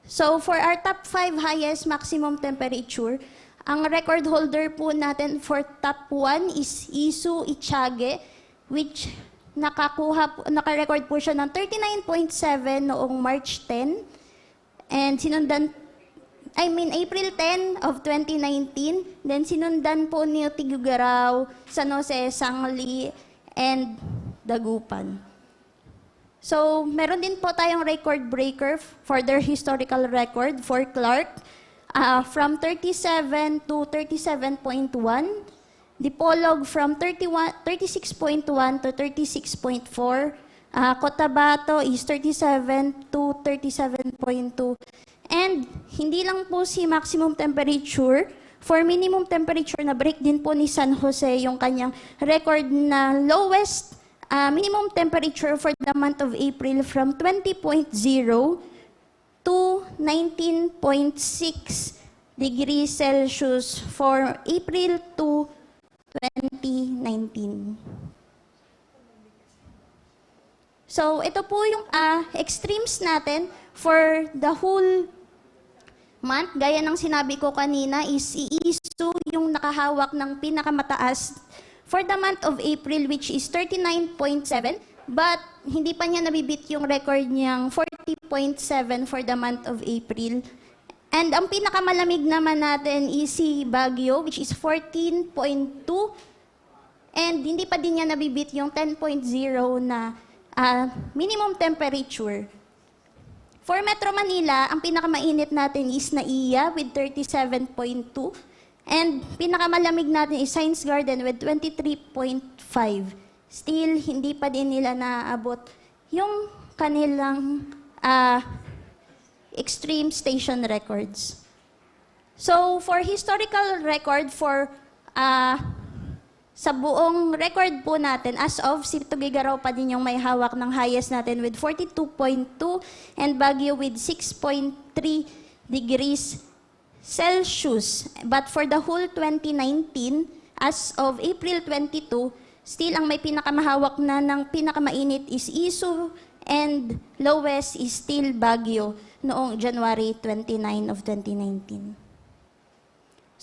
So, for our top 5 highest maximum temperature, ang record holder po natin for top 1 is Isu Itiage, which naka-record po siya ng 39.7 noong March 10. And April 10 of 2019. Then sinundan po ni Tigugaraw, San Jose, Sangli, and Dagupan. So, meron din po tayong record breaker for their historical record for Clark. From 37 to 37.1, Dipolog from 36.1 to 36.4, Cotabato is 37 to 37.2, and hindi lang po si maximum temperature, for minimum temperature na break din po ni San Jose yung kanyang record na lowest minimum temperature for the month of April from 20.0 to 19.6 degrees Celsius for April to 2019. So, ito po yung extremes natin for the whole month. Gaya ng sinabi ko kanina, is iisu yung nakahawak ng pinakamataas for the month of April, which is 39.7. But hindi pa niya nabibit yung record niyang 40.7 for the month of April. And ang pinakamalamig naman natin is si Baguio, which is 14.2. And hindi pa din niya nabibit yung 10.0 na minimum temperature. For Metro Manila, ang pinakamainit natin is Naiya with 37.2. And pinakamalamig natin is Science Garden with 23.5. Still, hindi pa din nila naaabot yung kanilang extreme station records. So, for historical record, sa buong record po natin, as of, si Tugigaraw pa din yung may hawak ng highest natin with 42.2 and Baguio with 6.3 degrees Celsius. But for the whole 2019, as of April 22, still, ang may pinakamahawak na ng pinakamainit is Isu and lowest is still Baguio noong January 29 of 2019.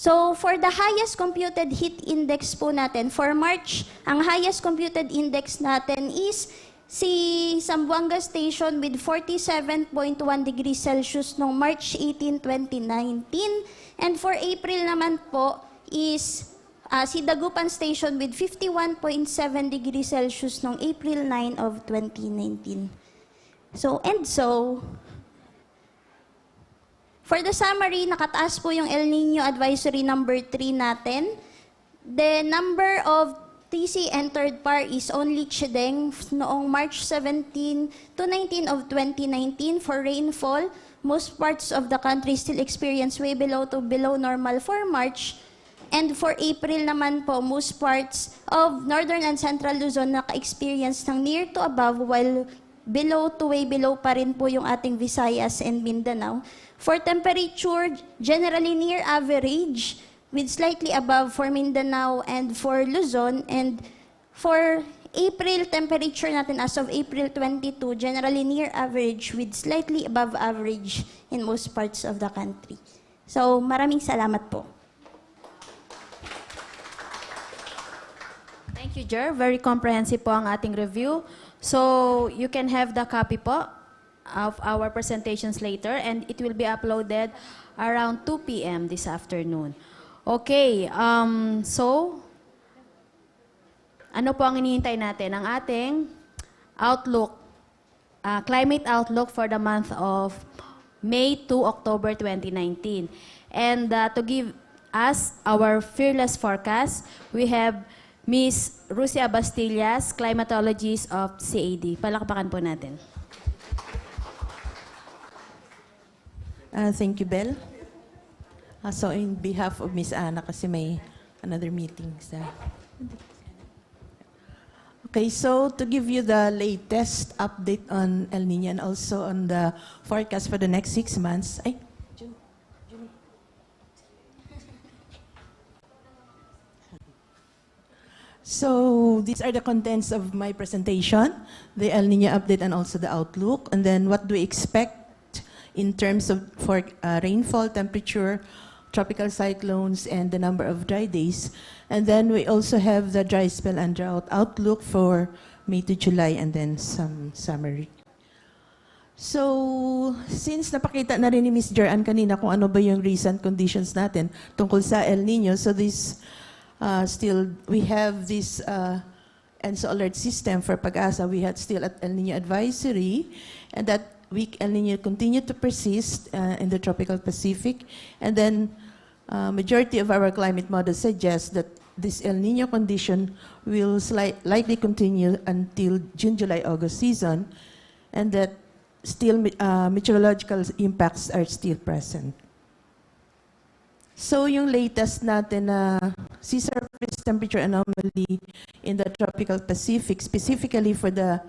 So, for the highest computed heat index po natin, for March, ang highest computed index natin is si Zamboanga Station with 47.1 degrees Celsius noong March 18, 2019. And for April naman po is si Dagupan Station with 51.7 degrees Celsius noong April 9 of 2019. So, for the summary, nakataas po yung El Nino Advisory number 3 natin. The number of TC entered par is only Chideng noong March 17 to 19 of 2019 for rainfall. Most parts of the country still experience way below to below normal for March. And for April naman po, most parts of northern and central Luzon naka-experience ng near to above, while below to way below pa rin po yung ating Visayas and Mindanao. For temperature, generally near average, with slightly above for Mindanao and for Luzon, and For April temperature natin as of April 22, generally near average with slightly above average in most parts of the country. So, maraming salamat po. Thank you, Jer. Very comprehensive po ang ating review. So, you can have the copy po of our presentations later and it will be uploaded around 2 p.m. this afternoon. Okay, so, ano po ang hinihintay natin? Ang ating outlook, climate outlook for the month of May to October 2019. And to give us our fearless forecast, we have Ms. Rusia Bastillas, climatologist of CAD. Palakpakan po natin. Thank you, Bel. So, in behalf of Ms. Ana, kasi may another meeting sa... Okay, so to give you the latest update on El Niño and also on the forecast for the next 6 months. So these are the contents of my presentation, the El Niño update and also the outlook. And then what do we expect in terms of rainfall, temperature, tropical cyclones, and the number of dry days. And then we also have the dry spell and drought outlook for May to July, and then some summary. So, since napakita na rin ni Ms. Joanne kanina kung ano ba yung recent conditions natin tungkol sa El Niño, so this we have this ENSO alert system for PAGASA. We had still at El Niño advisory, and that weak El Niño continued to persist in the tropical Pacific. And then majority of our climate models suggest that this El Niño condition will likely continue until June, July, August season, and that still meteorological impacts are still present. So yung latest natin na sea surface temperature anomaly in the tropical Pacific, specifically for the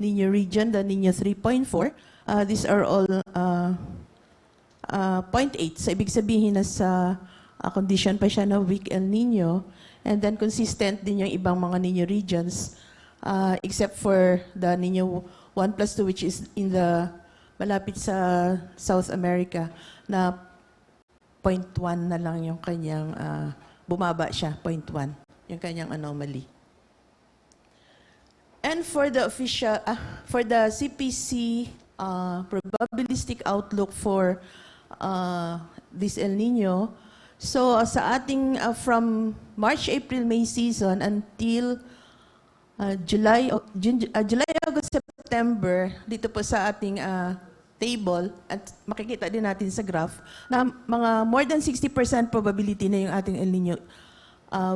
Niño region, the Niño 3.4, these are all 0.8. So ibig sabihin na sa condition pa siya na weak El Niño, and then consistent din yung ibang mga Niño regions, except for the Niño 1+2, which is in the malapit sa South America, na 0.1 na lang yung kanyang, bumaba siya, 0.1, yung kanyang anomaly. And for the official, for the CPC probabilistic outlook for this El Niño, so sa ating from March, April, May season until July, August, September, dito po sa ating table, at makikita din natin sa graph, na mga more than 60% probability na yung ating El Niño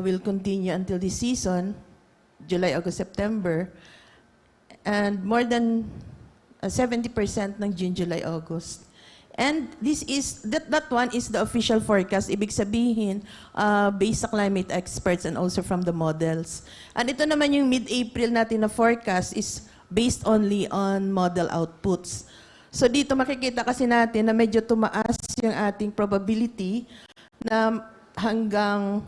will continue until this season, July, August, September, and more than 70% ng June, July, August. And this is, that one is the official forecast, ibig sabihin, based sa climate experts and also from the models. And ito naman yung mid-April natin na forecast is based only on model outputs. So dito makikita kasi natin na medyo tumaas yung ating probability na hanggang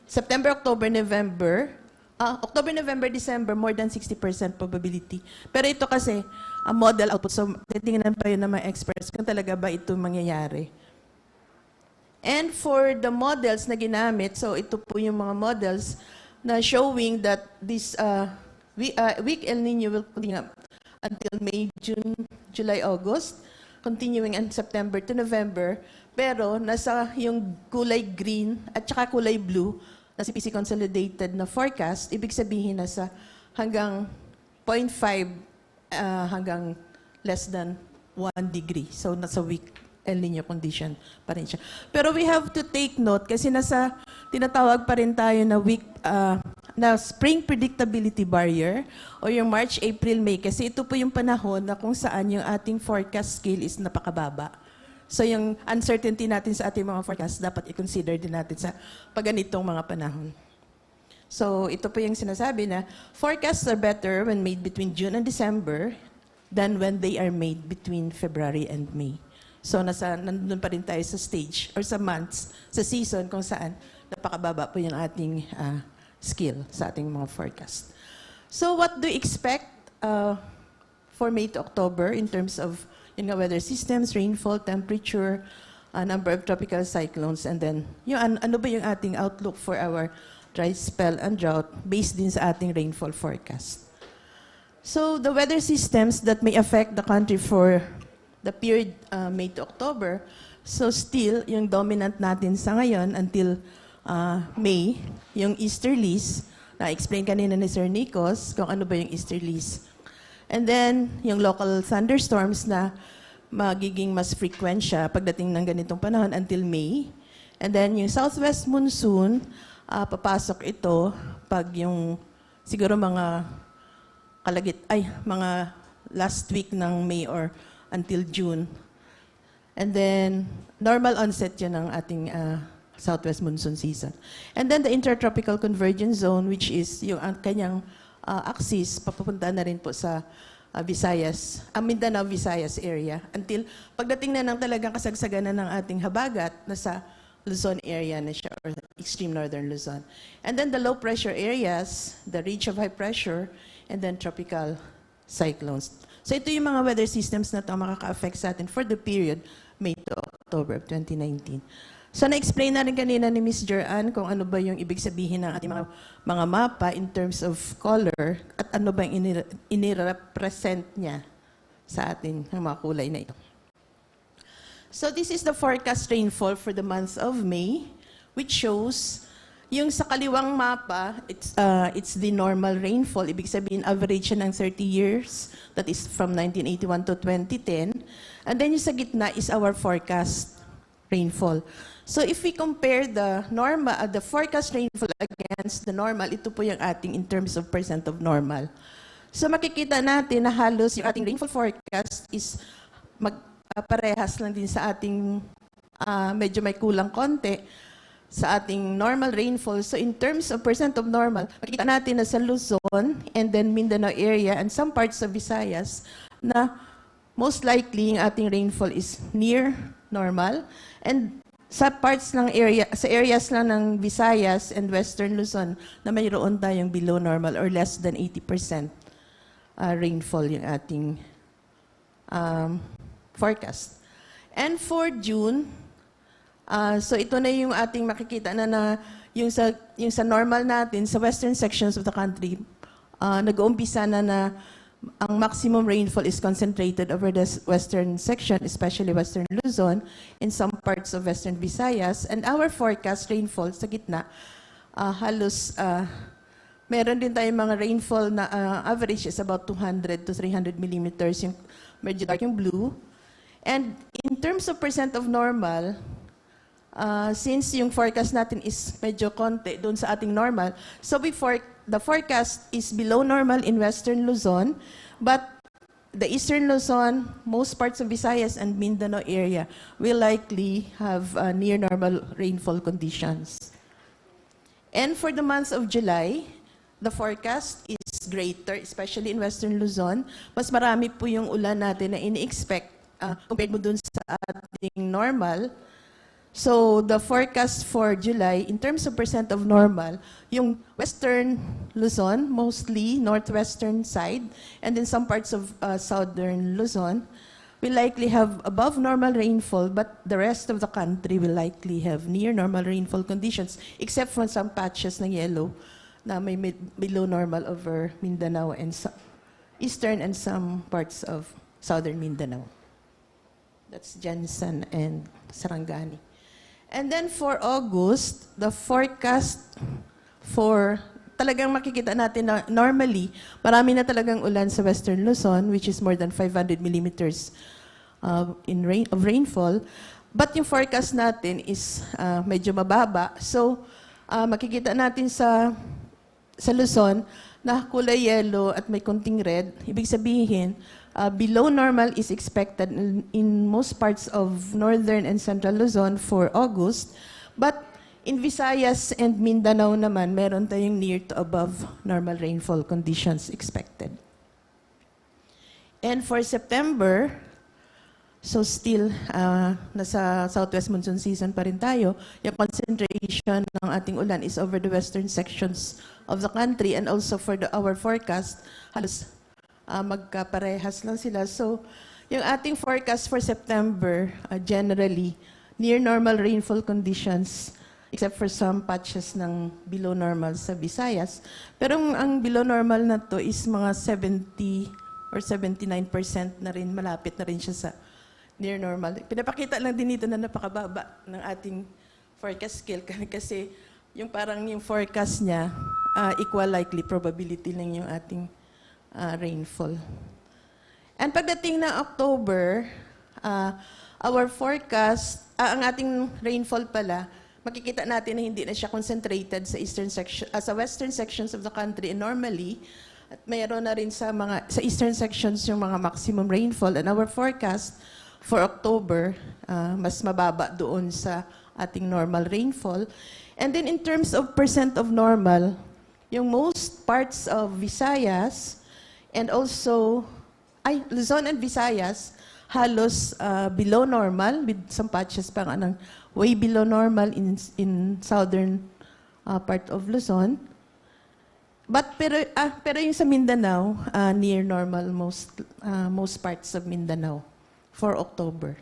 September, October, November, October, November, December, more than 60% probability. Pero ito kasi, model output. So, titingnan pa yun ng mga experts kung talaga ba ito mangyayari. And for the models na ginamit, so ito po yung mga models na showing that this weak El Niño will continue until May, June, July, August, continuing in September to November. Pero nasa yung kulay green at saka kulay blue, na CPC consolidated na forecast, ibig sabihin nasa hanggang 0.5 hanggang less than 1 degree. So nasa weak El Niño condition pa rin siya. Pero we have to take note kasi nasa tinatawag pa rin tayo na weak na spring predictability barrier o yung March, April, May kasi ito po yung panahon na kung saan yung ating forecast scale is napakababa. So yung uncertainty natin sa ating mga forecast dapat i-consider din natin sa pagganitong mga panahon. So ito po yung sinasabi na forecasts are better when made between June and December than when they are made between February and May. So nandun pa rin tayo sa stage or sa months, sa season kung saan napakababa po yung ating scale sa ating mga forecast. So what do you expect for May to October in terms of weather systems, rainfall, temperature, number of tropical cyclones, and then ano ba yung ating outlook for our dry spell and drought based din sa ating rainfall forecast. So the weather systems that may affect the country for the period May to October, so still yung dominant natin sa ngayon until May, yung easterlies, na-explain kanina ni Sir Nikos kung ano ba yung easterlies. And then, yung local thunderstorms na magiging mas frequent siya pagdating ng ganitong panahon until May. And then, yung southwest monsoon, papasok ito pag yung siguro mga mga last week ng May or until June. And then, normal onset yun ng ating southwest monsoon season. And then the intertropical convergence zone, which is yung kanyang axis, papupunta na rin po sa Visayas, Mindanao, Visayas area, until pagdating na ng talagang kasagsagan na ng ating habagat, nasa Luzon area na siya, or extreme northern Luzon. And then the low pressure areas, the reach of high pressure, and then tropical cyclones. So ito yung mga weather systems na ito makaka-affect sa atin for the period May to October of 2019. So na-explain na rin kanina ni Ms. Joanne kung ano ba yung ibig sabihin ng ating mga mapa in terms of color at ano ba yung inirepresent niya sa ating mga kulay na ito. So this is the forecast rainfall for the month of May, which shows yung sa kaliwang mapa, it's the normal rainfall. Ibig sabihin, average ng 30 years. That is from 1981 to 2010. And then yung sa gitna is our forecast rainfall. So if we compare the forecast rainfall against the normal, ito po yung ating in terms of percent of normal. So makikita natin na halos yung ating rainfall forecast is parehas lang din sa ating medyo may kulang konti sa ating normal rainfall. So in terms of percent of normal, makikita natin na sa Luzon and then Mindanao area and some parts of Visayas na most likely yung ating rainfall is near normal. And sa parts ng sa areas lang ng Visayas and Western Luzon na mayroon tayong below normal or less than 80% rainfall yung ating forecast. And for June, so ito na yung ating makikita na yung sa normal natin, sa western sections of the country, nag-uumpisa na ang maximum rainfall is concentrated over the western section, especially western Luzon, in some parts of western Visayas. And our forecast rainfall sa gitna, halos meron din tayong mga rainfall na average is about 200 to 300 millimeters, yung medyo dark yung blue. And in terms of percent of normal, since yung forecast natin is medyo konti doon sa ating normal, so the forecast is below normal in Western Luzon, but the Eastern Luzon, most parts of Visayas and Mindanao area will likely have near normal rainfall conditions. And for the month of July, the forecast is greater, especially in Western Luzon. Mas marami po yung ulan natin na ini-expect compared mo dun sa ating normal. So the forecast for July, in terms of percent of normal, yung Western Luzon, mostly northwestern side, and then some parts of southern Luzon, will likely have above normal rainfall, but the rest of the country will likely have near normal rainfall conditions, except for some patches ng yellow na may below normal over Mindanao and eastern and some parts of southern Mindanao. That's Jansan and Sarangani. And then for August, the forecast for, talagang makikita natin na normally, marami na talagang ulan sa Western Luzon, which is more than 500 millimeters of rainfall. But yung forecast natin is medyo mababa. So, makikita natin sa Luzon na kulay yellow at may konting red. Ibig sabihin, below normal is expected in most parts of northern and central Luzon for August. But in Visayas and Mindanao naman, meron tayong near to above normal rainfall conditions expected. And for September, So still, nasa southwest monsoon season pa rin tayo. Yung concentration ng ating ulan is over the western sections of the country, and also for our forecast, halos magkaparehas lang sila. So yung ating forecast for September, generally, near normal rainfall conditions, except for some patches ng below normal sa Visayas. Pero ang below normal na to is mga 70 or 79% na rin, malapit na rin siya sa near normal. Pinapakita lang din dito na napakababa ng ating forecast scale kasi yung parang yung forecast niya, equal likely probability lang yung ating rainfall. And pagdating ng October, our forecast, ang ating rainfall pala, makikita natin na hindi na siya concentrated sa sa western sections of the country normally, at mayroon na rin sa eastern sections yung mga maximum rainfall, and our forecast for October, mas mababa doon sa ating normal rainfall. And then in terms of percent of normal, yung most parts of Visayas and also, Luzon and Visayas, halos below normal with some patches pa nga ng way below normal in southern part of Luzon. Pero yung sa Mindanao, near normal most parts of Mindanao for October.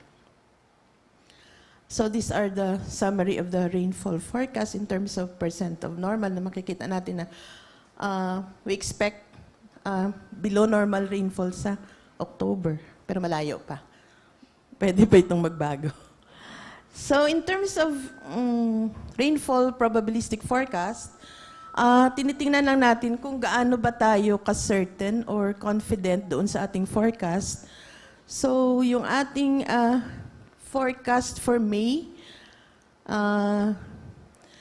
So these are the summary of the rainfall forecast in terms of percent of normal na makikita natin na we expect below normal rainfall sa October. Pero malayo pa. Pwede pa itong magbago. So in terms of rainfall probabilistic forecast, tinitingnan lang natin kung gaano ba tayo ka-certain or confident doon sa ating forecast. So, yung ating forecast for May,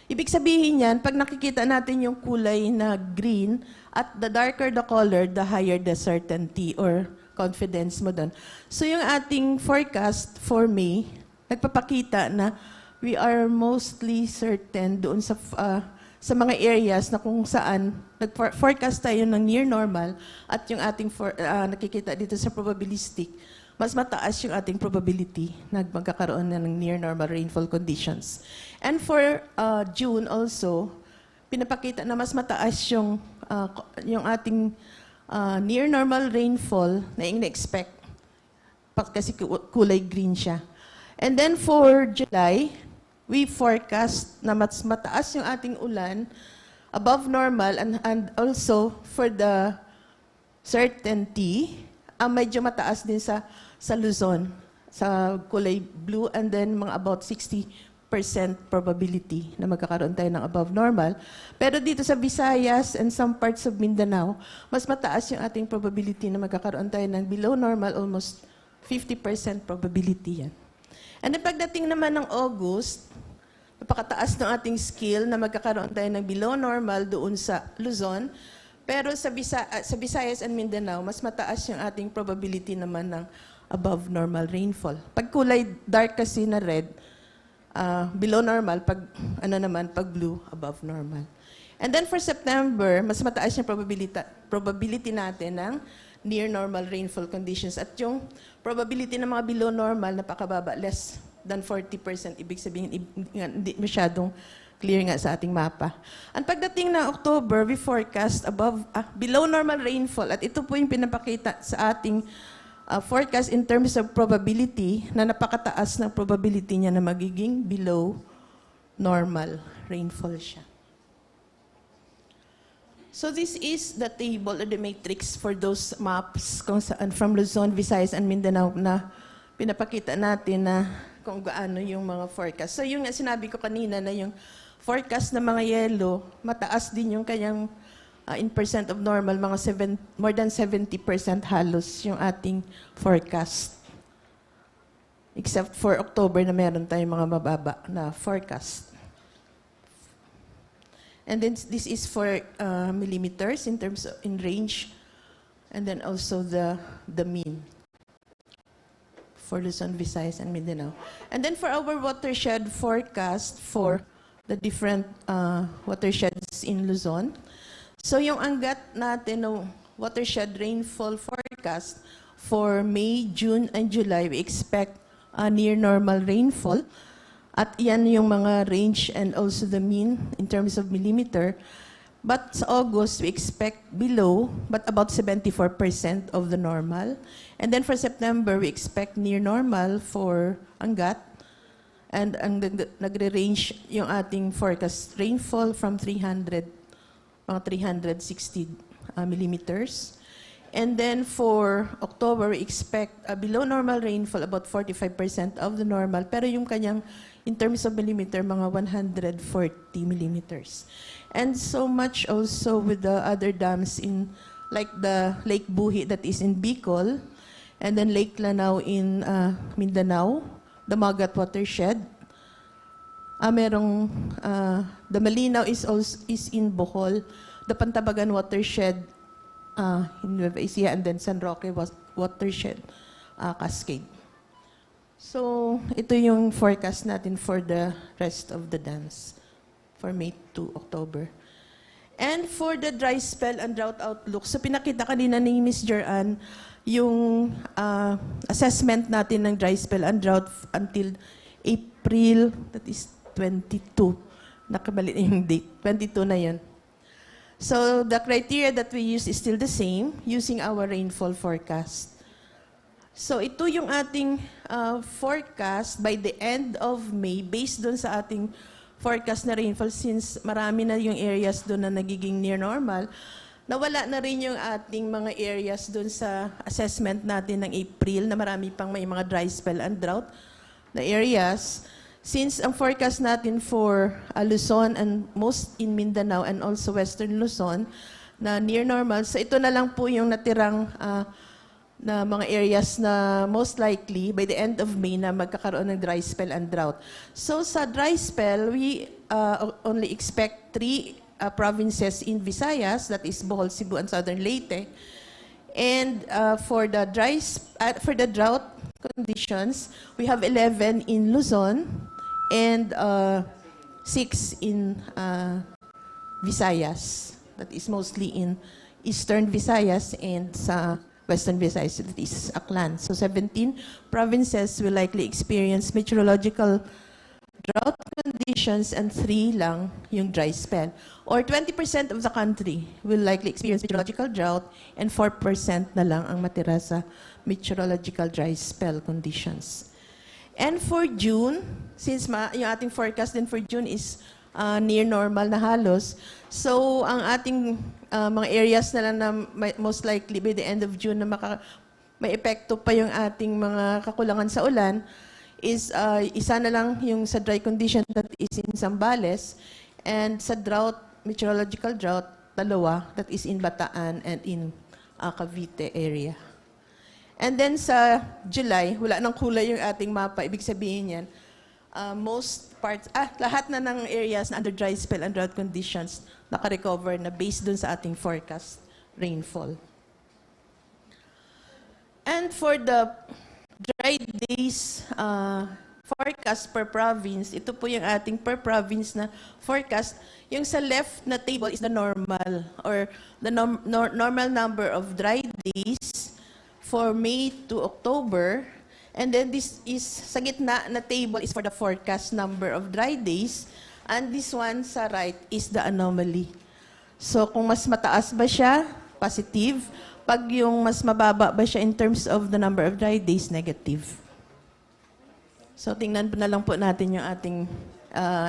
ibig sabihin yan, pag nakikita natin yung kulay na green, at the darker the color, the higher the certainty or confidence mo doon. So, yung ating forecast for May, nagpapakita na we are mostly certain doon sa mga areas na kung saan nag-forecast tayo ng near normal at yung ating nakikita dito sa probabilistic, mas mataas yung ating probability na magkakaroon na ng near normal rainfall conditions. And for June also, pinapakita na mas mataas yung ating near normal rainfall na in-expect kasi kulay green siya. And then for July, we forecast na mas mataas yung ating ulan above normal, and also for the certainty, medyo mataas din sa Luzon, sa kulay blue, and then mga about 60% probability na magkakaroon tayo ng above normal. Pero dito sa Visayas and some parts of Mindanao, mas mataas yung ating probability na magkakaroon tayo ng below normal, almost 50% probability yan. And then pagdating naman ng August, napakataas ng ating scale na magkakaroon tayo ng below normal doon sa Luzon. Pero sa Visayas and Mindanao, mas mataas yung ating probability naman ng above normal rainfall. Pag kulay dark kasi na red, below normal, pag blue, above normal. And then for September, mas mataas yung probability natin ng near normal rainfall conditions. At yung probability ng mga below normal, napakababa, less than 40%. Ibig sabihin, hindi masyadong clear nga sa ating mapa. Ang pagdating ng October, we forecast below normal rainfall. At ito po yung pinapakita sa ating forecast in terms of probability, na napakataas ng probability niya na magiging below normal rainfall siya. So this is the table or the matrix for those maps kung saan from Luzon, Visayas, and Mindanao na pinapakita natin na kung gaano yung mga forecast. So yung sinabi ko kanina na yung forecast ng mga yellow, mataas din yung kanyang in percent of normal, more than 70% halos yung ating forecast. Except for October na meron tayong mga mababa na forecast. And then this is for millimeters in terms of in range, and then also the mean for Luzon, Visayas, and Mindanao. And then for our watershed forecast for the different watersheds in Luzon. So yung anggat natin ng watershed rainfall forecast, For May, June, and July, we expect near normal rainfall. At yan yung mga range and also the mean in terms of millimeter. But sa August, we expect below, but about 74% of the normal. And then for September, we expect near normal for Angat. And ang nagre-range yung ating forecast rainfall from 300, mga 360 millimeters. And then for October, we expect below normal rainfall, about 45% of the normal. Pero yung kanyang, in terms of millimeter, mga 140 millimeters. And so much also with the other dams in, like the Lake Buhi that is in Bicol, and then Lake Lanao in Mindanao, the Magat watershed. The Malinaw is in Bohol, the Pantabagan watershed in Nueva Ecija, and then San Roque watershed cascade. So, ito yung forecast natin for the rest of the dams for May to October. And for the dry spell and drought outlook, so pinakita kanina ni Ms. Joran yung assessment natin ng dry spell and drought until April, that is 22. Nakabali na yung date. 22 na yun. So, the criteria that we use is still the same, using our rainfall forecast. So, ito yung ating forecast by the end of May, based doon sa ating forecast na rainfall, since marami na yung areas doon na nagiging near normal, nawala na rin yung ating mga areas doon sa assessment natin ng April, na marami pang may mga dry spell and drought na areas. Since ang forecast natin for Luzon and most in Mindanao and also Western Luzon na near normal, so ito na lang po yung natirang na mga areas na most likely by the end of May na magkakaroon ng dry spell and drought. So sa dry spell, we only expect 3 provinces in Visayas, that is Bohol, Cebu, and Southern Leyte. And for the drought conditions, we have 11 in Luzon and 6 in Visayas. That is mostly in Eastern Visayas and sa Western Visayas, that is Aklan. So 17 provinces will likely experience meteorological drought conditions and 3 lang yung dry spell. Or 20% of the country will likely experience meteorological drought and 4% na lang ang matira sa meteorological dry spell conditions. And for June, since yung ating forecast din for June is near normal na halos, so ang ating mga areas na lang na most likely by the end of June na may epekto pa yung ating mga kakulangan sa ulan is isa na lang yung sa dry condition that is in Zambales, and sa drought, meteorological drought, 2, that is in Bataan and in Cavite area. And then sa July, wala nang kulay yung ating mapa. Ibig sabihin yan, most parts, lahat na ng areas na under dry spell and drought conditions naka-recover na based dun sa ating forecast rainfall. And for the dry days forecast per province, ito po yung ating per province na forecast. Yung sa left na table is the normal or the normal number of dry days for May to October. And then this is, sa gitna na table is for the forecast number of dry days. And this one sa right is the anomaly. So kung mas mataas ba siya, positive. Pag yung mas mababa ba siya in terms of the number of dry days, negative. So tingnan na lang po natin yung ating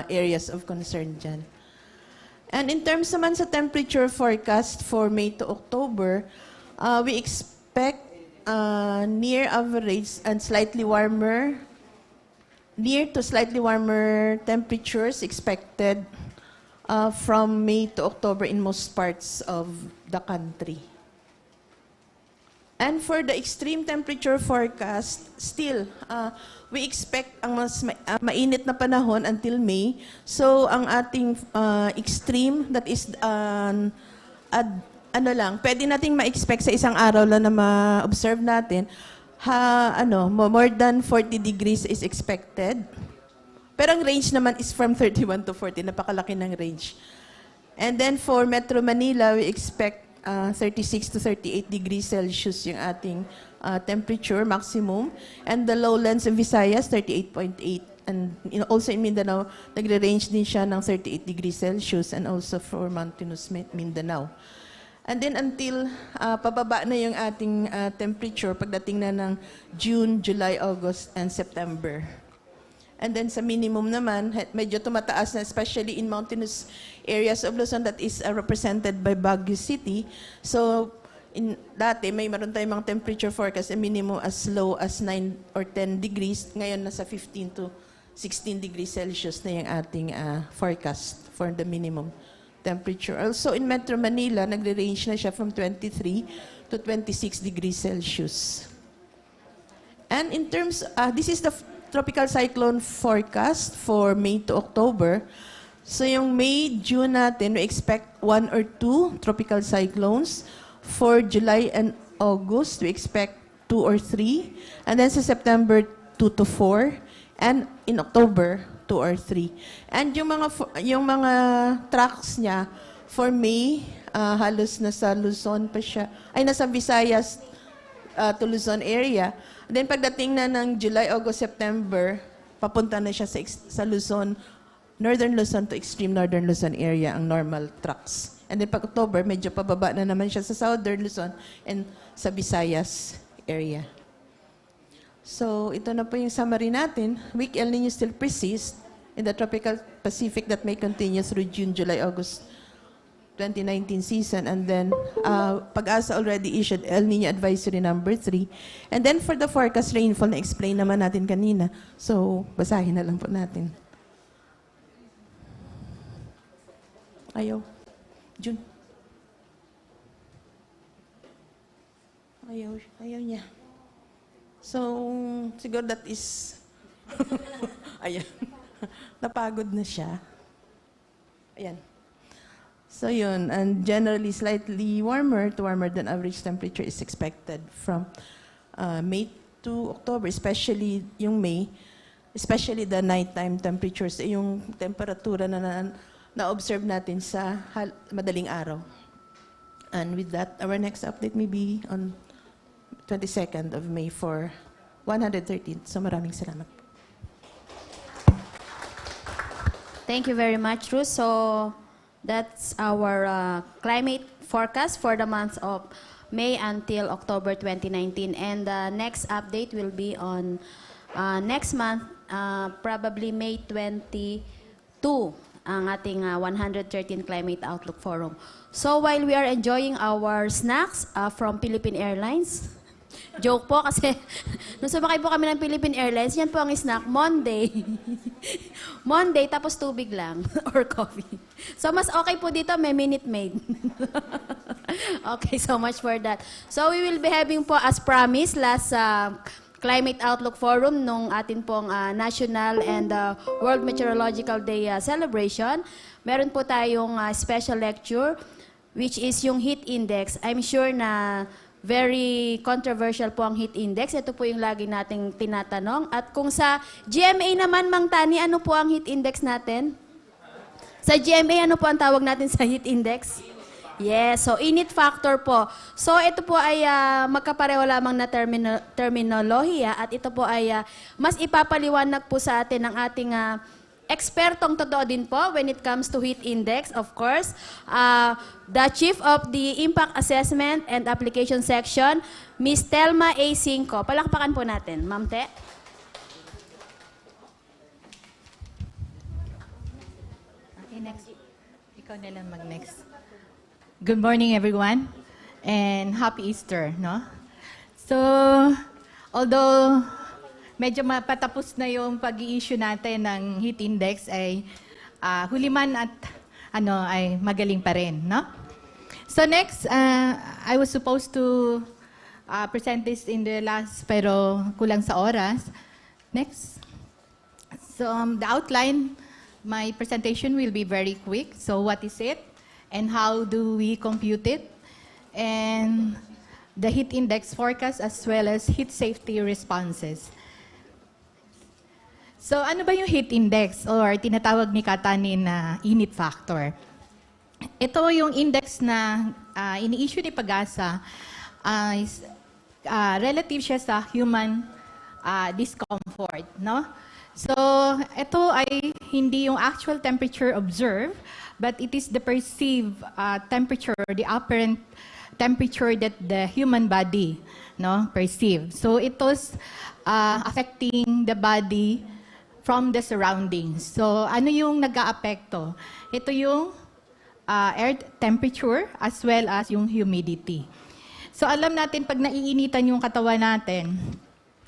areas of concern dyan. And in terms naman sa temperature forecast for May to October, we expect near average and slightly warmer, near to slightly warmer temperatures expected from May to October in most parts of the country. And for the extreme temperature forecast, still, we expect ang mas mainit na panahon until May. So, ang ating extreme, that is, pwede nating ma-expect sa isang araw lang na ma-observe natin, more than 40 degrees is expected. Pero ang range naman is from 31 to 40, napakalaki ng range. And then for Metro Manila, we expect 36 to 38 degrees Celsius yung ating temperature maximum, and the lowlands of Visayas 38.8, and also in Mindanao nagre-range din siya ng 38 degrees Celsius, and also for mountainous Mindanao. And then until pababa na yung ating temperature pagdating na ng June, July, August, and September. And then sa minimum naman, medyo tumataas na, especially in mountainous areas of Luzon that is represented by Baguio City. So, dati may meron tayong mga temperature forecast, a minimum as low as 9 or 10 degrees. Ngayon, nasa 15 to 16 degrees Celsius na yung ating forecast for the minimum temperature. Also, in Metro Manila, nagre-range na siya from 23 to 26 degrees Celsius. And in terms, this is the tropical cyclone forecast for May to October. So yung May, June natin, we expect 1 or 2 tropical cyclones. For July and August, we expect 2 or 3. And then sa September, 2 to 4. And in October, 2 or 3. And yung mga tracks niya, for May, halos nasa Luzon pa siya. Ay, nasa Visayas to Luzon area. Then pagdating na ng July, August, September, papunta na siya sa Luzon, Northern Luzon to extreme Northern Luzon area ang normal tracks. And then pag October, medyo pababa na naman siya sa Southern Luzon and sa Visayas area. So ito na po yung summary natin. Weak El Niño still persists in the tropical Pacific that may continue through June, July, August 2019 season. And then PAGASA already issued El Niño Advisory number 3. And then for the forecast rainfall, na-explain naman natin kanina. So basahin na lang po natin. Ayaw. June. Ayaw niya. So, siguro that is... Ayan. Napagod na siya. Ayan. So, yun. And generally, slightly warmer to warmer than average temperature is expected from May to October, especially yung May, especially the nighttime temperatures, yung temperatura na-observe natin sa madaling araw. And with that, our next update may be on 22nd of May for 113. So maraming salamat. Thank you very much, Ruth. So that's our climate forecast for the months of May until October 2019. And the next update will be on next month, probably May 22, ang ating 113 Climate Outlook Forum. So while we are enjoying our snacks from Philippine Airlines, joke po kasi nung sumakay po kami ng Philippine Airlines, yan po ang snack, Monday. Monday, tapos tubig lang or coffee. So mas okay po dito, may Minute Maid. Okay, so much for that. So we will be having po, as promised, last Climate Outlook Forum nung atin pong National and World Meteorological Day celebration. Meron po tayong special lecture, which is yung heat index. I'm sure na very controversial po ang heat index. Ito po yung lagi nating tinatanong. At kung sa GMA naman, Mang Tani, ano po ang heat index natin? Sa GMA, ano po ang tawag natin sa heat index? Yes, so init factor po. So ito po ay magkapareho lamang na terminolohiya at ito po ay mas ipapaliwanag po sa atin ng ating ekspertong totoo din po when it comes to heat index, of course. The Chief of the Impact Assessment and Application Section, Ms. Telma A. Cinco. Palakpakan po natin. Ma'am Te. Okay, next. Ikaw na lang mag-next. Good morning, everyone, and happy Easter, no? So, although medyo patapos na yung pag-i-issue natin ng heat index, ay huliman at ay magaling pa rin, no? So next, I was supposed to present this in the last, pero kulang sa oras. Next. So the outline, my presentation will be very quick. So what is it? And how do we compute it? And the heat index forecast as well as heat safety responses. So ano ba yung heat index or tinatawag ni Katanin na init factor? Ito yung index na ini-issue ni PAGASA relative siya sa human discomfort, no? So, ito ay hindi yung actual temperature observed, but it is the perceived temperature, the apparent temperature that the human body, no, perceive. So, it was affecting the body from the surroundings. So, ano yung nag-aapekto? Ito yung air temperature as well as yung humidity. So, alam natin pag naiinitan yung katawan natin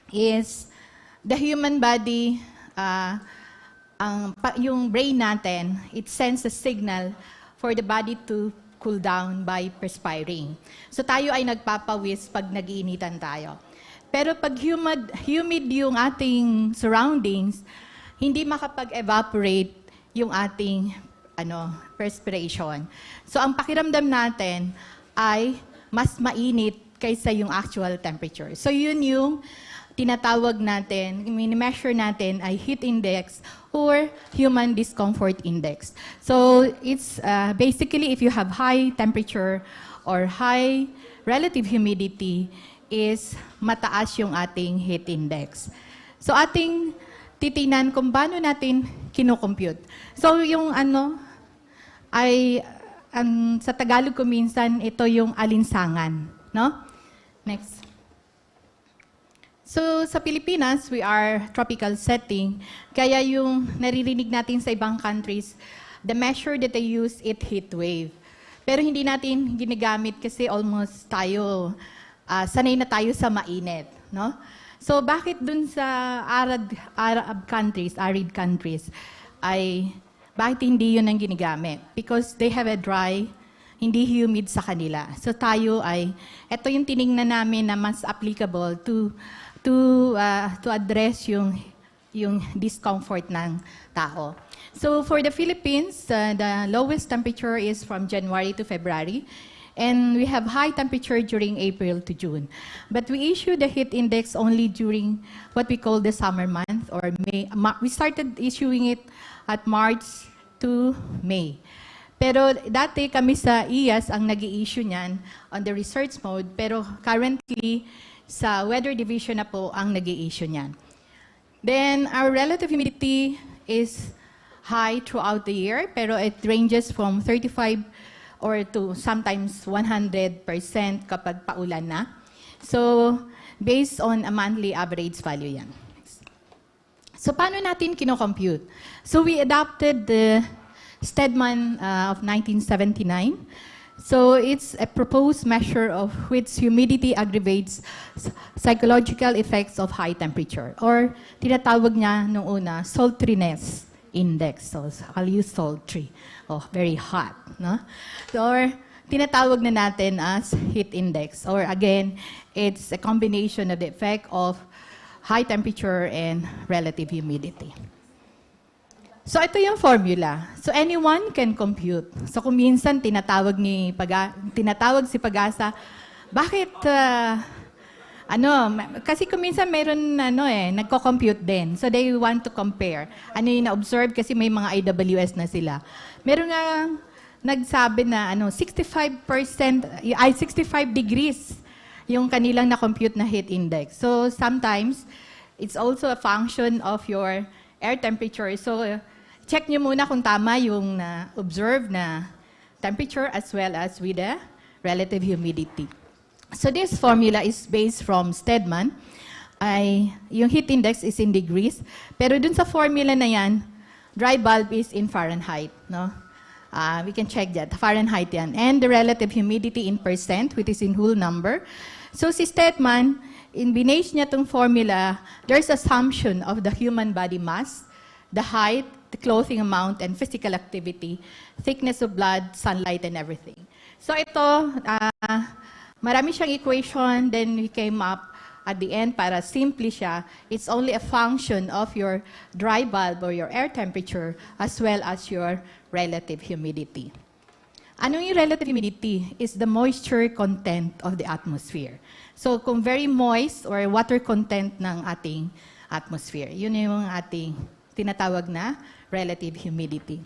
is the human body, yung brain natin, it sends a signal for the body to cool down by perspiring. So tayo ay nagpapawis pag nagiinitan tayo. Pero pag humid yung ating surroundings, hindi makapag-evaporate yung ating perspiration. So ang pakiramdam natin ay mas mainit kaysa yung actual temperature. So yun yung tinatawag natin, mini-measure natin ay heat index or human discomfort index. So it's basically if you have high temperature or high relative humidity is mataas yung ating heat index. So ating titingnan kung paano natin kinocompute. So yung ay sa Tagalog ko minsan ito yung alinsangan, no? Next. So, sa Pilipinas, we are tropical setting. Kaya yung naririnig natin sa ibang countries, the measure that they use it heat wave. Pero hindi natin ginagamit kasi almost tayo, sanay na tayo sa mainit. No? So, bakit dun sa arid countries, ay bakit hindi yun ang ginagamit? Because they have a dry, hindi humid sa kanila. So, tayo ay, ito yung tinignan namin na mas applicable to address yung discomfort ng tao. So for the Philippines, the lowest temperature is from January to February, and we have high temperature during April to June. But we issue the heat index only during what we call the summer month or May. We started issuing it at March to May. Pero dati kami sa IAS ang nag-i-issue niyan on the research mode, pero currently sa Weather Division na po ang nag-i-issue niyan. Then, our relative humidity is high throughout the year, pero it ranges from 35 or to sometimes 100% kapag paulan na. So, based on a monthly average value yan. So, paano natin kino-compute? So, we adopted the Stedman of 1979. So it's a proposed measure of which humidity aggravates psychological effects of high temperature. Or tinatawag niya nung una, sultriness index. So I'll use sultry. Oh, very hot. No? Or tinatawag na natin as heat index. Or again, it's a combination of the effect of high temperature and relative humidity. So ito yung formula. So anyone can compute. So kung minsan tinatawag si Pagasa, bakit kasi kung minsan meron nagko-compute din. So they want to compare. Ano yung na-observe kasi may mga IWS na sila. Meron nga nagsabi na 65 degrees yung kanilang na-compute na heat index. So sometimes it's also a function of your air temperature. So check nyo muna kung tama yung observed na temperature as well as with the relative humidity. So this formula is based from Stedman. Yung heat index is in degrees. Pero dun sa formula na yan, dry bulb is in Fahrenheit. No? We can check that. Fahrenheit yan. And the relative humidity in percent, which is in whole number. So si Stedman, in binase niya itong formula, there's assumption of the human body mass, the height, the clothing amount, and physical activity, thickness of blood, sunlight, and everything. So ito, marami siyang equation, then we came up at the end para simply siya, it's only a function of your dry bulb or your air temperature as well as your relative humidity. Anong yung relative humidity? Is the moisture content of the atmosphere. So kung very moist or water content ng ating atmosphere, yun yung ating tinatawag na relative humidity.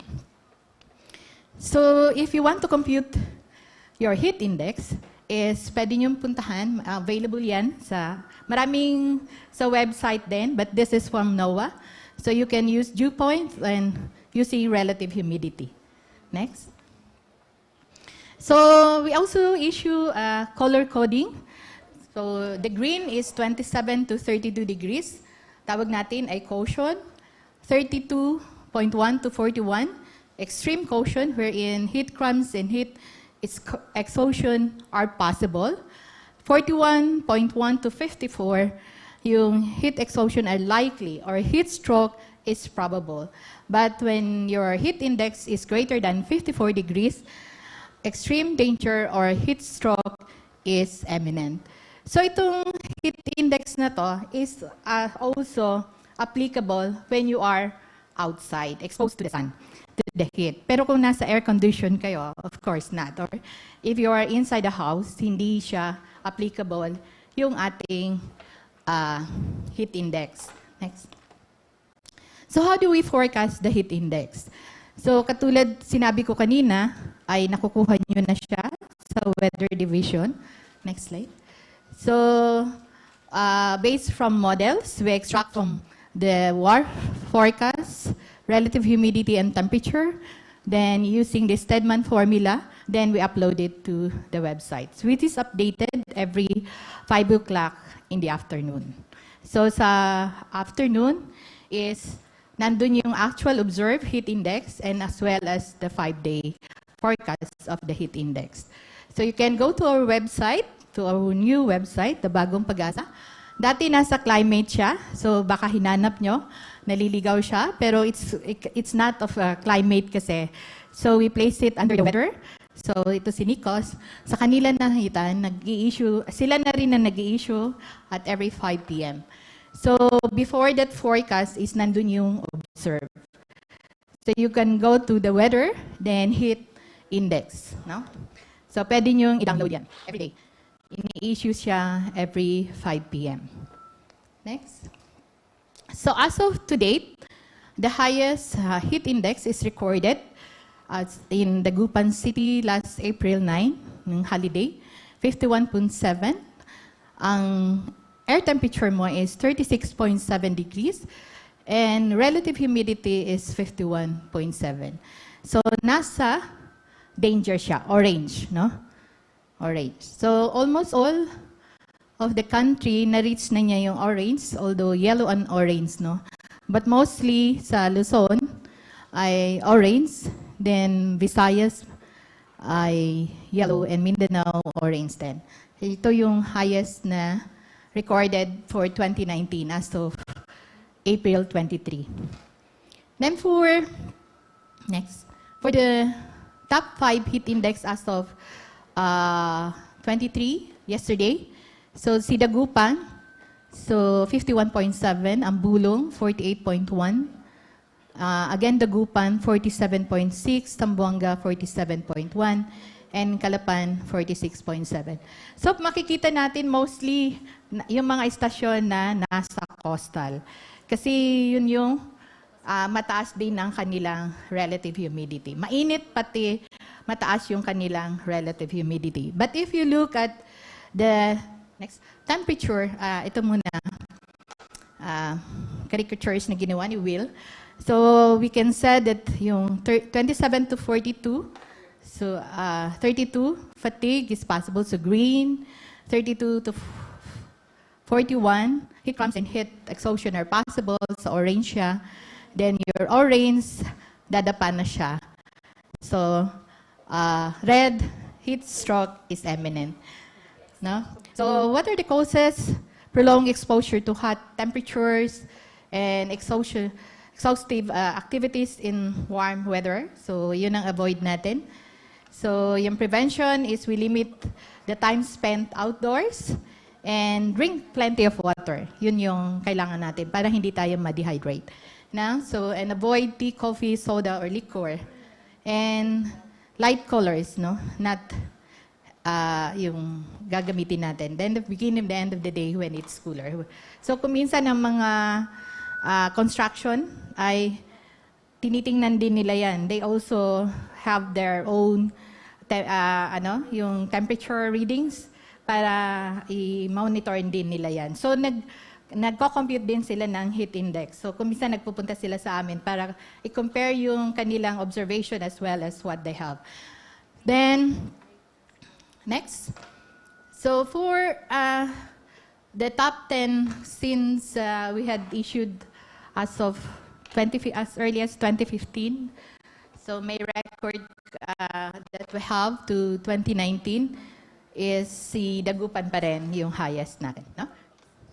So if you want to compute your heat index, is pwede niyong puntahan. Available yan sa maraming sa website din, but this is from NOAA. So you can use dew point and using relative humidity. Next. So we also issue color coding. So the green is 27 to 32 degrees. Tawag natin ay caution. 32.1 to 41, extreme caution, wherein heat cramps and heat exhaustion are possible. 41.1 to 54, yung heat exhaustion are likely, or heat stroke is probable. But when your heat index is greater than 54 degrees, extreme danger or heat stroke is imminent. So itong heat index na to is also applicable when you are outside, exposed to the sun, to the heat. Pero kung nasa air condition kayo, of course not. Or if you are inside the house, hindi siya applicable yung ating heat index. Next. So how do we forecast the heat index? So katulad sinabi ko kanina, ay nakukuha nyo na siya sa Weather Division. Next slide. So based from models, we extract from the WAR forecast, relative humidity and temperature. Then using the Stedman formula, then we upload it to the website, which is updated every 5 o'clock in the afternoon. So sa afternoon is nandun yung actual observed heat index and as well as the 5-day forecast of the heat index. So you can go to our website, to our new website, the Bagong Pag-asa. Dati nasa climate siya, so baka hinanap nyo, naliligaw siya, pero it's not of climate kasi. So we place it under the weather. So ito si Nikos, sa kanila nakita, sila na rin na nag-i-issue at every 5 p.m. So before that forecast is nandun yung observe. So you can go to the weather, then heat index. No? So pwede nyo i-download yan every day. Ini-issue siya every 5 p.m. Next. So as of to date, the highest heat index is recorded in Dagupan City last April 9, ng holiday, 51.7. Ang air temperature mo is 36.7 degrees and relative humidity is 51.7. So nasa danger siya, orange, no? Orange. So almost all of the country na-reach na niya yung orange, although yellow and orange, no? But mostly sa Luzon ay orange, then Visayas ay yellow, and Mindanao orange din. Ito yung highest na recorded for 2019 as of April 23. Then for the top 5 heat index as of 23 yesterday. So si Dagupan, so 51.7, ang Bulong 48.1. Again Dagupan 47.6, Zamboanga 47.1, and Calapan 46.7. So makikita natin mostly yung mga istasyon na nasa coastal. Kasi yun yung mataas din ng kanilang relative humidity. Mainit pati mataas yung kanilang relative humidity. But if you look at the next temperature, ito muna, caricatures na ginawa ni Will. So we can say that yung 27 to 42, so 32, fatigue is possible. So green, 32 to 41, heat cramps and heat exhaustion are possible. So orange siya. Then your orange, dadapa na siya. So red, heat stroke is imminent. No? So what are the causes? Prolonged exposure to hot temperatures and exhaustive activities in warm weather. So yun ang avoid natin. So yung prevention is we limit the time spent outdoors and drink plenty of water. Yun yung kailangan natin para hindi tayo ma-dehydrate. Now, so and avoid tea, coffee, soda, or liquor. And light colors, no? Not yung gagamitin natin. Then the beginning and the end of the day when it's cooler. So kung minsan ang mga construction ay tinitingnan din nila yan. They also have their own yung temperature readings para i-monitor din nila yan. So, nagko-compute din sila ng heat index. So, kuminsan nagpupunta sila sa amin para i-compare yung kanilang observation as well as what they have. Then, next. So, for the top 10 since we had issued as early as 2015. So, may record that we have to 2019 is si Dagupan pa rin yung highest natin. No?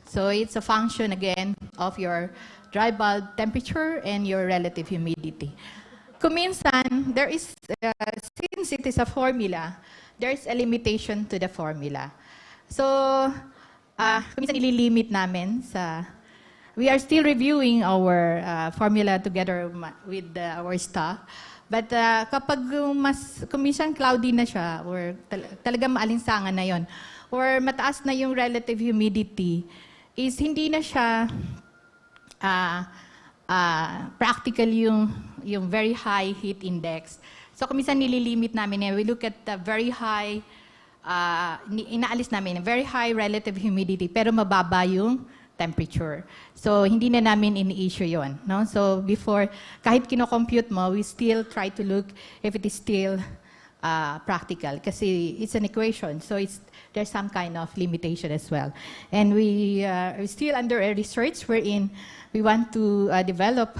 So, it's a function, again, of your dry bulb temperature and your relative humidity. Kuminsan, there is, since it is a formula, there is a limitation to the formula. So, kuminsan ililimit namin sa, we are still reviewing our formula together with our staff. But kapag kuminsan cloudy na siya, or talagang maalinsangan na yon, or mataas na yung relative humidity, is hindi na siya practical yung very high heat index. So, kuminsan nililimit namin, we look at the very high, inaalis namin, very high relative humidity, pero mababa yung temperature. So, hindi na namin ini-issue yun. No? So, before, kahit kino-compute mo, we still try to look if it is still practical. Kasi it's an equation. So, there's some kind of limitation as well. And we are still under a research wherein we want to develop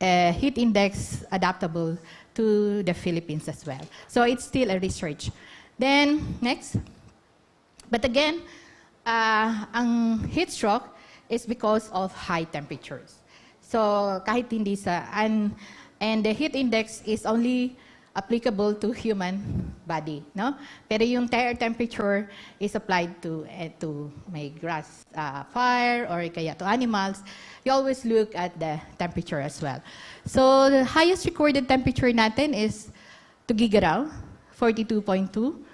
a heat index adaptable to the Philippines as well. So, it's still a research. Then, next. But again, ang heat stroke is because of high temperatures. So, kahit hindi and the heat index is only applicable to human body, no? Pero yung air temperature is applied to may grass fire or kaya to animals. You always look at the temperature as well. So, the highest recorded temperature natin is Tugigaraw, 42.2.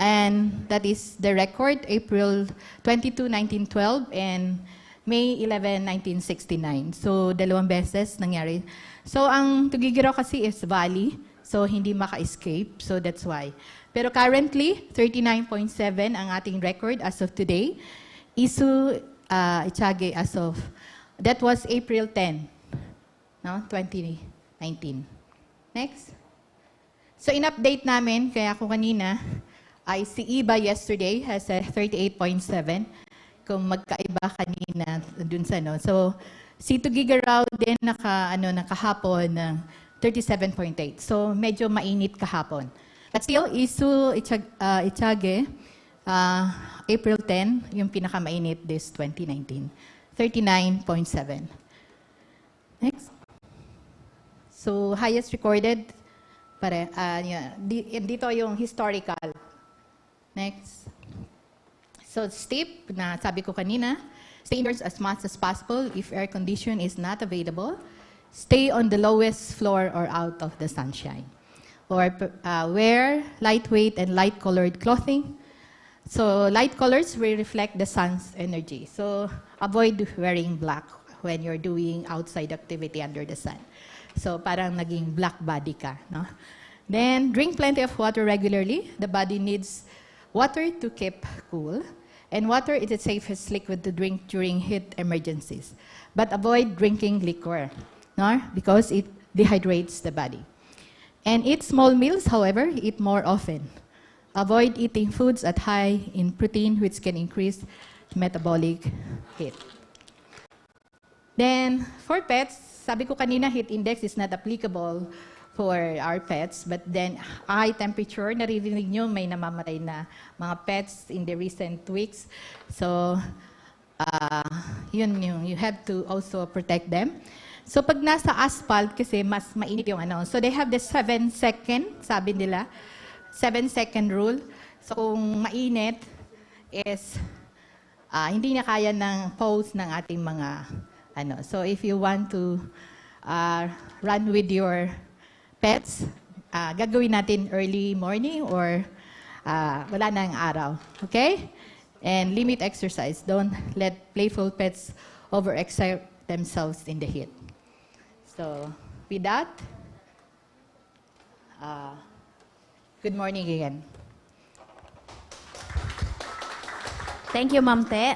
And that is the record, April 22, 1912, and May 11, 1969. So, dalawang beses nangyari. So, ang Tugigaraw kasi is valley, so hindi maka-escape, so that's why. Pero currently, 39.7 ang ating record as of today. Isu, Itiage as of, that was April 10, no? 2019. Next. So, in-update namin, kaya ako kanina, ay si Iba yesterday has a 38.7 kung magkaiba kanina dun sa no. So si Tugigaraw din nakahapon ng 37.8. So medyo mainit kahapon. But still Isu Itiage April 10 yung pinakamainit this 2019. 39.7. Next. So highest recorded dito yung historical. Next. So, steep, na sabi ko kanina, stay indoors as much as possible. If air condition is not available, stay on the lowest floor or out of the sunshine. Or wear lightweight and light-colored clothing. So, light colors will reflect the sun's energy. So, avoid wearing black when you're doing outside activity under the sun. So, parang naging black body ka. No? Then, drink plenty of water regularly. The body needs water to keep cool, and water is the safest liquid to drink during heat emergencies. But avoid drinking liquor, no? Because it dehydrates the body. And eat small meals, however, eat more often. Avoid eating foods at high in protein, which can increase metabolic heat. Then, for pets, sabi ko kanina, heat index is not applicable for our pets, but then high temperature, naririnig nyo may namamatay na mga pets in the recent weeks. So, you have to also protect them. So, pag nasa asphalt, kasi mas mainit yung ano. So, they have the 7-second, sabi nila, 7-second rule. So, kung mainit is hindi na kaya ng pose ng ating mga ano. So, if you want to run with your pets, gagawin natin early morning or wala na ang araw. Okay? And limit exercise. Don't let playful pets overexert themselves in the heat. So, with that, Good morning again. Thank you, Ma'am Te.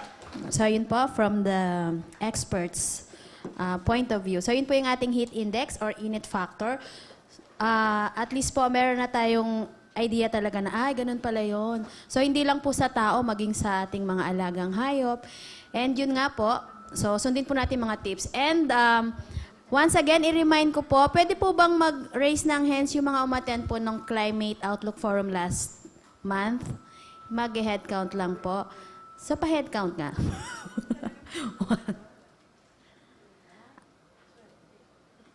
So, yun po, from the experts' point of view. So, yun po yung ating heat index or init factor. At least po, meron na tayong idea talaga na, ay, ganun pala yun. So, hindi lang po sa tao, maging sa ating mga alagang hayop. And yun nga po, so, sundin po natin mga tips. And once again, i-remind ko po, pwede po bang mag-raise ng hands yung mga umattend po ng Climate Outlook Forum last month? Mag-head count lang po. So, pa-head count nga.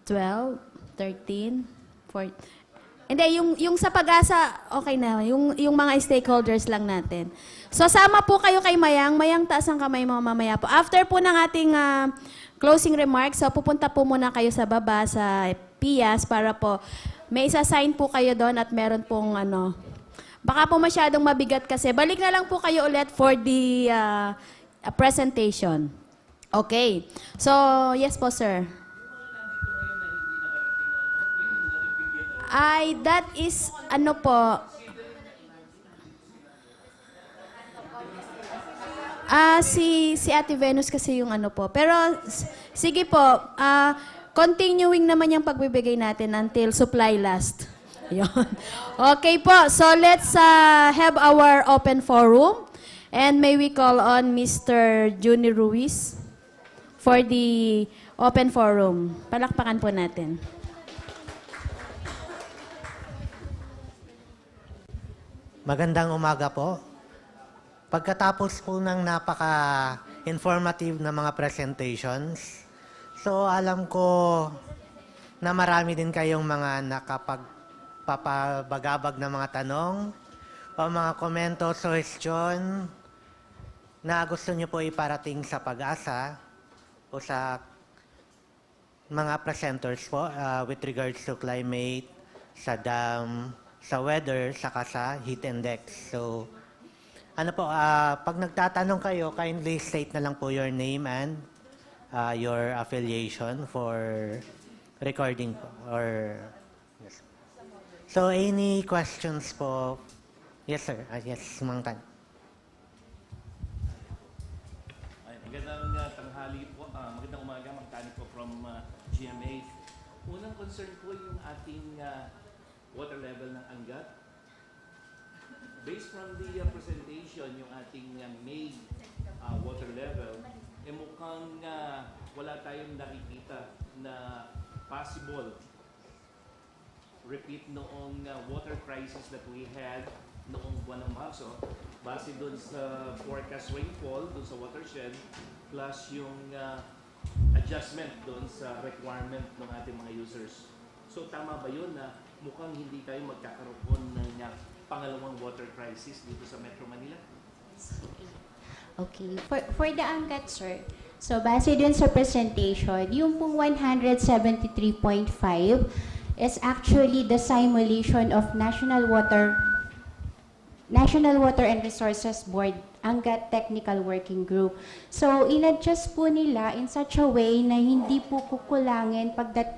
12, 13, 14. Hindi, yung sa pag-asa, okay na. Yung mga stakeholders lang natin. So, sama po kayo kay Mayang. Mayang, taas ang kamay mo mamaya po. After po ng ating closing remarks, so pupunta po muna kayo sa baba, sa PIAS, para po may isa-sign po kayo doon at meron pong baka po masyadong mabigat kasi. Balik na lang po kayo ulit for the presentation. Okay. So, yes po, sir. Ay, that is, si Ate Venus kasi yung po. Pero, sige po, continuing naman yung pagbibigay natin until supply last. Yun. Okay po, so let's have our open forum. And may we call on Mr. Juni Ruiz for the open forum. Palakpakan po natin. Magandang umaga po. Pagkatapos po ng napaka-informative na mga presentations, so alam ko na marami din kayong mga nakapagpapabagabag na mga tanong o mga komento, suggestion na gusto nyo po iparating sa pag-asa o sa mga presenters po with regards to climate, sa dam, sa weather, saka sa heat index. So, pag nagtatanong kayo, kindly state na lang po your name and your affiliation for recording po. Yes. So, any questions po? Yes, sir. Yes, Mang Tan. Magandang tanghali po. Magandang umaga, Mang Tani po from GMA. Unang concern po yung ating water level ng Angat. Based from the presentation, yung ating May water level, mukhang wala tayong nakikita na possible repeat noong water crisis that we had noong buwan ng Marso, base doon sa forecast rainfall, doon sa watershed, plus yung adjustment doon sa requirement ng ating mga users. So tama ba yun na mukhang hindi tayo magkakaroon ng pangalawang water crisis dito sa Metro Manila? Okay. For the Angat, sir, so base dun sa presentation, yung pong 173.5 is actually the simulation of National Water and Resources Board, Angat Technical Working Group. So, in-adjust po nila in such a way na hindi po kukulangin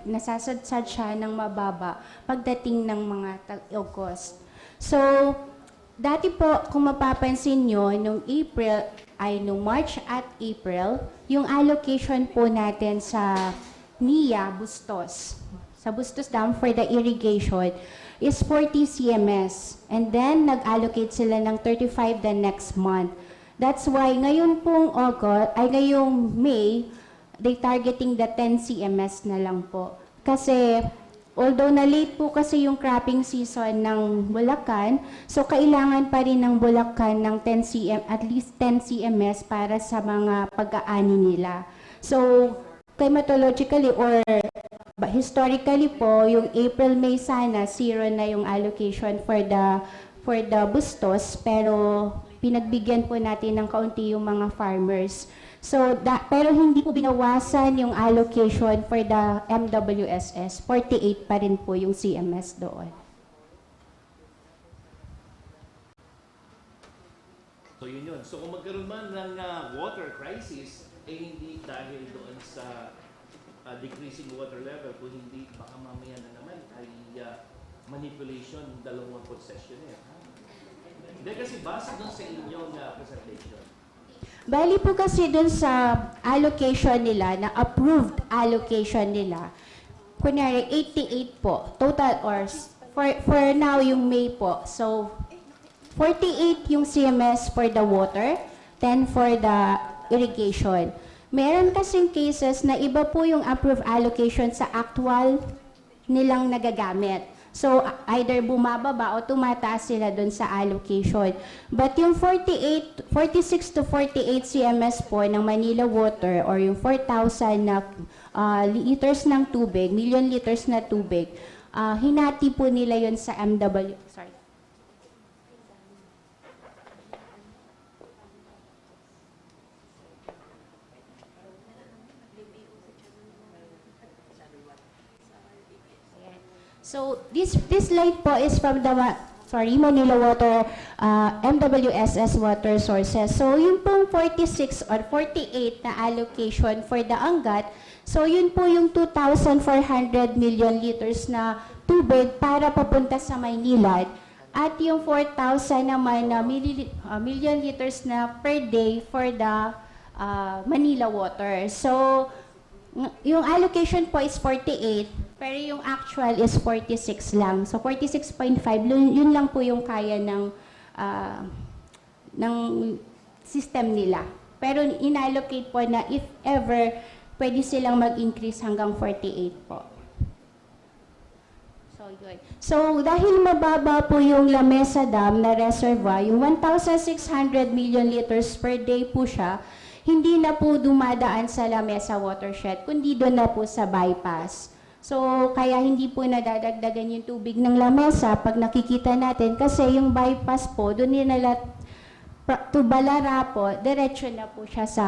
nasasadsad siya ng mababa pagdating ng mga August. So, dati po, kung mapapansin nyo, nung March at April, yung allocation po natin sa NIA, Bustos, sa Bustos Dam for the irrigation, is 40 CMS. And then, nag-allocate sila ng 35 the next month. That's why, ngayon pong ngayong May, they targeting the 10 CMS na lang po. Kasi, although na-late po kasi yung cropping season ng Bulacan, so kailangan pa rin ng Bulacan ng at least 10 CMS para sa mga pag-aani nila. So, climatologically or historically po, yung April-May sana, 0 na yung allocation for the Bustos, pero pinagbigyan po natin ng kaunti yung mga farmers. So, pero hindi po binawasan yung allocation for the MWSS. 48 pa rin po yung CMS doon. So yun yun. So kung magkaroon man ng water crisis, hindi dahil doon sa decreasing water level, kung hindi baka mamaya na naman ay manipulation ng dalawang concessionaire. Hindi kasi base doon sa inyong presentation. Bali po kasi dun sa allocation nila, na approved allocation nila, kunyari 88 po, total or for now yung May po. So, 48 yung CMS for the water, 10 for the irrigation. Meron kasing cases na iba po yung approved allocation sa actual nilang nagagamit. So, either bumababa o tumataas sila dun sa allocation. But yung 46 to 48 CMS po ng Manila Water or yung 4,000 na liters ng tubig, million liters na tubig, hinati po nila yun sa MW. Sorry. So this slide po is from the Manila Water MWSS water sources. So yun pong 46 or 48 na allocation for the Angat. So yun po yung 2,400 million liters na tubig para papunta sa Maynilad. At yung 4,000 naman na million liters na per day for the Manila Water. So yung allocation po is 48, pero yung actual is 46 lang. So 46.5, yun lang po yung kaya ng system nila. Pero inallocate po na if ever, pwede silang mag-increase hanggang 48 po. So yun. So dahil mababa po yung Lamesa Dam na reservoir, yung 1,600 million liters per day po siya, hindi na po dumadaan sa Lamesa watershed, kundi doon na po sa bypass. So, kaya hindi po nadadagdagan yung tubig ng Lamesa pag nakikita natin kasi yung bypass po, doon nila to Balara po, diretso na po siya sa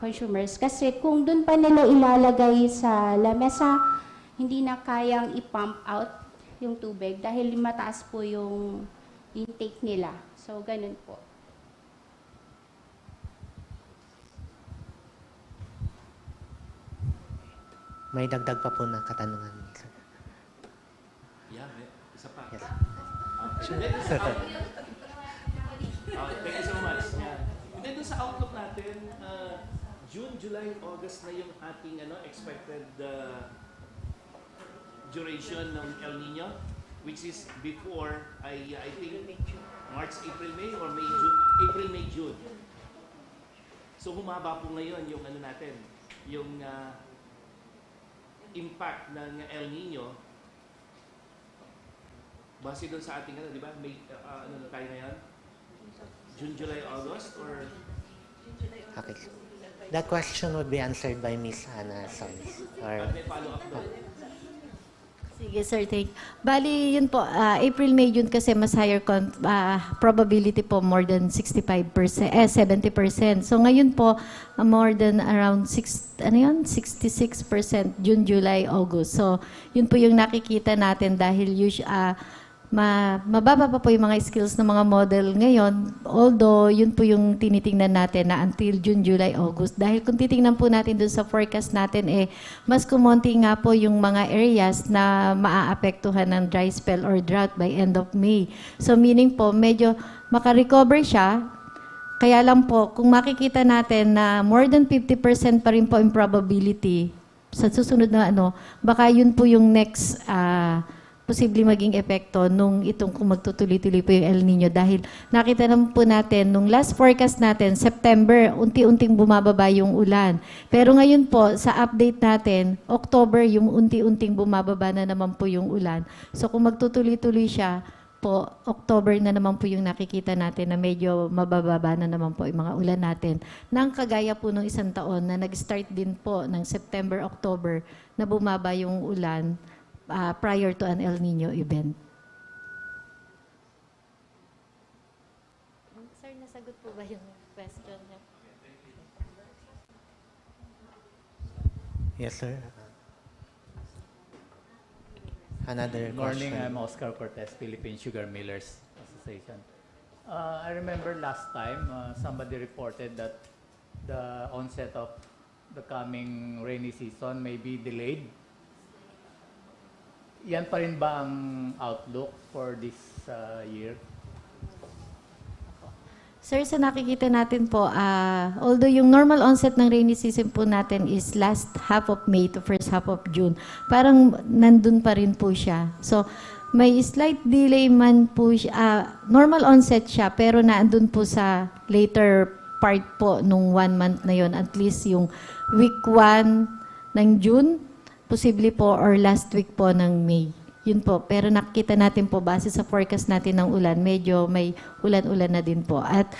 consumers. Kasi kung doon pa nila ilalagay sa Lamesa, hindi na kayang i-pump out yung tubig dahil mataas po yung intake nila. So, ganun po. May dagdag pa po na katanungan. Yeah, isa pa. Yes. Thank you so much. Yeah. And then sa outlook natin, June, July, August na yung ating expected duration ng El Nino, which is before, I think, March, April, May, or May, June, April, May, June. So humaba po ngayon yung natin, yung impact ng El Nino base doon sa ating di ba? May na tayo ngayon? June, July, August or Okay. That question would be answered by Miss Ana Solis. Or may follow-up doon? Sige, sir, thank. Bali, yun po, April, May, June kasi mas higher probability po more than 65%, 70%. So ngayon po, more than around 66% June, July, August. So yun po yung nakikita natin dahil mababa pa po yung mga skills ng mga model ngayon, although yun po yung tinitingnan natin na until June, July, August. Dahil kung titingnan po natin dun sa forecast natin, mas kumonti nga po yung mga areas na maaapektuhan ng dry spell or drought by end of May. So meaning po, medyo makarecover siya, kaya lang po, kung makikita natin na more than 50% pa rin po yung probability sa susunod na baka yun po yung next posibleng maging epekto nung kung magtutuloy-tuloy po yung El Nino dahil nakita naman po natin nung last forecast natin, September, unti-unting bumababa yung ulan. Pero ngayon po, sa update natin, October, yung unti-unting bumababa na naman po yung ulan. So kung magtutuloy-tuloy siya, po, October na naman po yung nakikita natin na medyo mabababa na naman po yung mga ulan natin. Nang kagaya po nung isang taon na nag-start din po ng September, October na bumaba yung ulan prior to an El Nino event. Sir, nasagot po ba yung question niya? yes, sir. Another Good morning, question. I'm Oscar Cortez, Philippine Sugar Millers Association. I remember last time somebody reported that the onset of the coming rainy season may be delayed. yan pa rin ba ang outlook for this year? Sir, sa nakikita natin po, although yung normal onset ng rainy season po natin is last half of May to first half of June, parang nandun pa rin po siya. So, may slight delay man po siya. Normal onset siya, pero naandun po sa later part po nung 1 month na yon, at least yung week 1 ng June, posible po, or last week po ng May. Yun po. Pero nakikita natin po, base sa forecast natin ng ulan, medyo may ulan-ulan na din po. At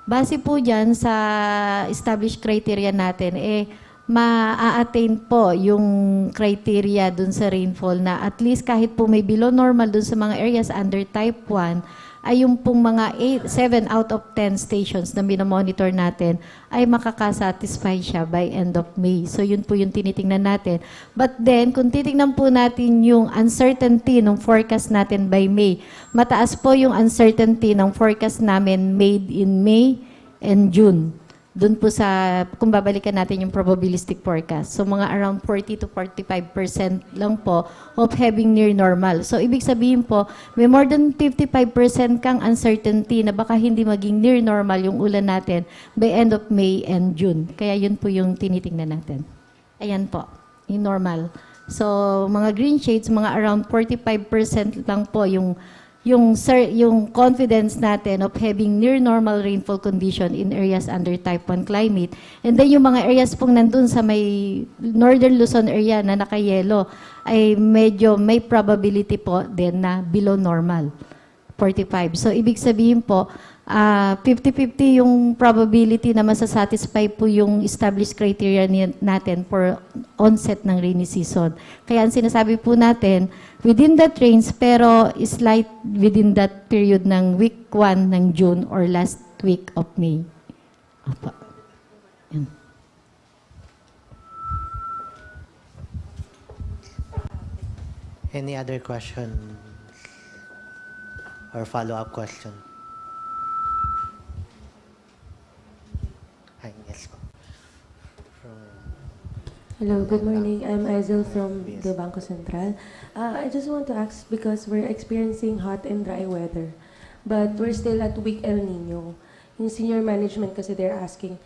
base po dyan sa established criteria natin, ma-attain po yung criteria dun sa rainfall na at least kahit po may below normal dun sa mga areas under type 1, ay yung pong mga 7 out of 10 stations na minomonitor natin ay makakasatisfy siya by end of May. So yun po yung tinitingnan natin. But then, kung titingnan po natin yung uncertainty ng forecast natin by May, mataas po yung uncertainty ng forecast namin made in May and June. Doon po sa, kung babalikan natin yung probabilistic forecast. So mga around 40 to 45% lang po of having near normal. So ibig sabihin po, may more than 55% kang uncertainty na baka hindi maging near normal yung ulan natin by end of May and June. Kaya yun po yung tinitingnan natin. Ayan po, yung normal. So mga green shades, mga around 45% lang po yung confidence natin of having near normal rainfall condition in areas under type 1 climate. And then yung mga areas pong nandun sa may northern Luzon area na naka-yellow ay medyo may probability po din na below normal, 45. So ibig sabihin po, 50-50 yung probability na masasatisfy po yung established criteria natin for onset ng rainy season. Kaya ang sinasabi po natin, within that range, pero slight within that period ng week 1 ng June or last week of May. Opo. Yan. Any other question or follow-up question? Hi, yes. Hello, good morning. I'm Aizil from the Bangko Central. I just want to ask because we're experiencing hot and dry weather, but we're still at weak El Nino. Yung senior management kasi they're asking,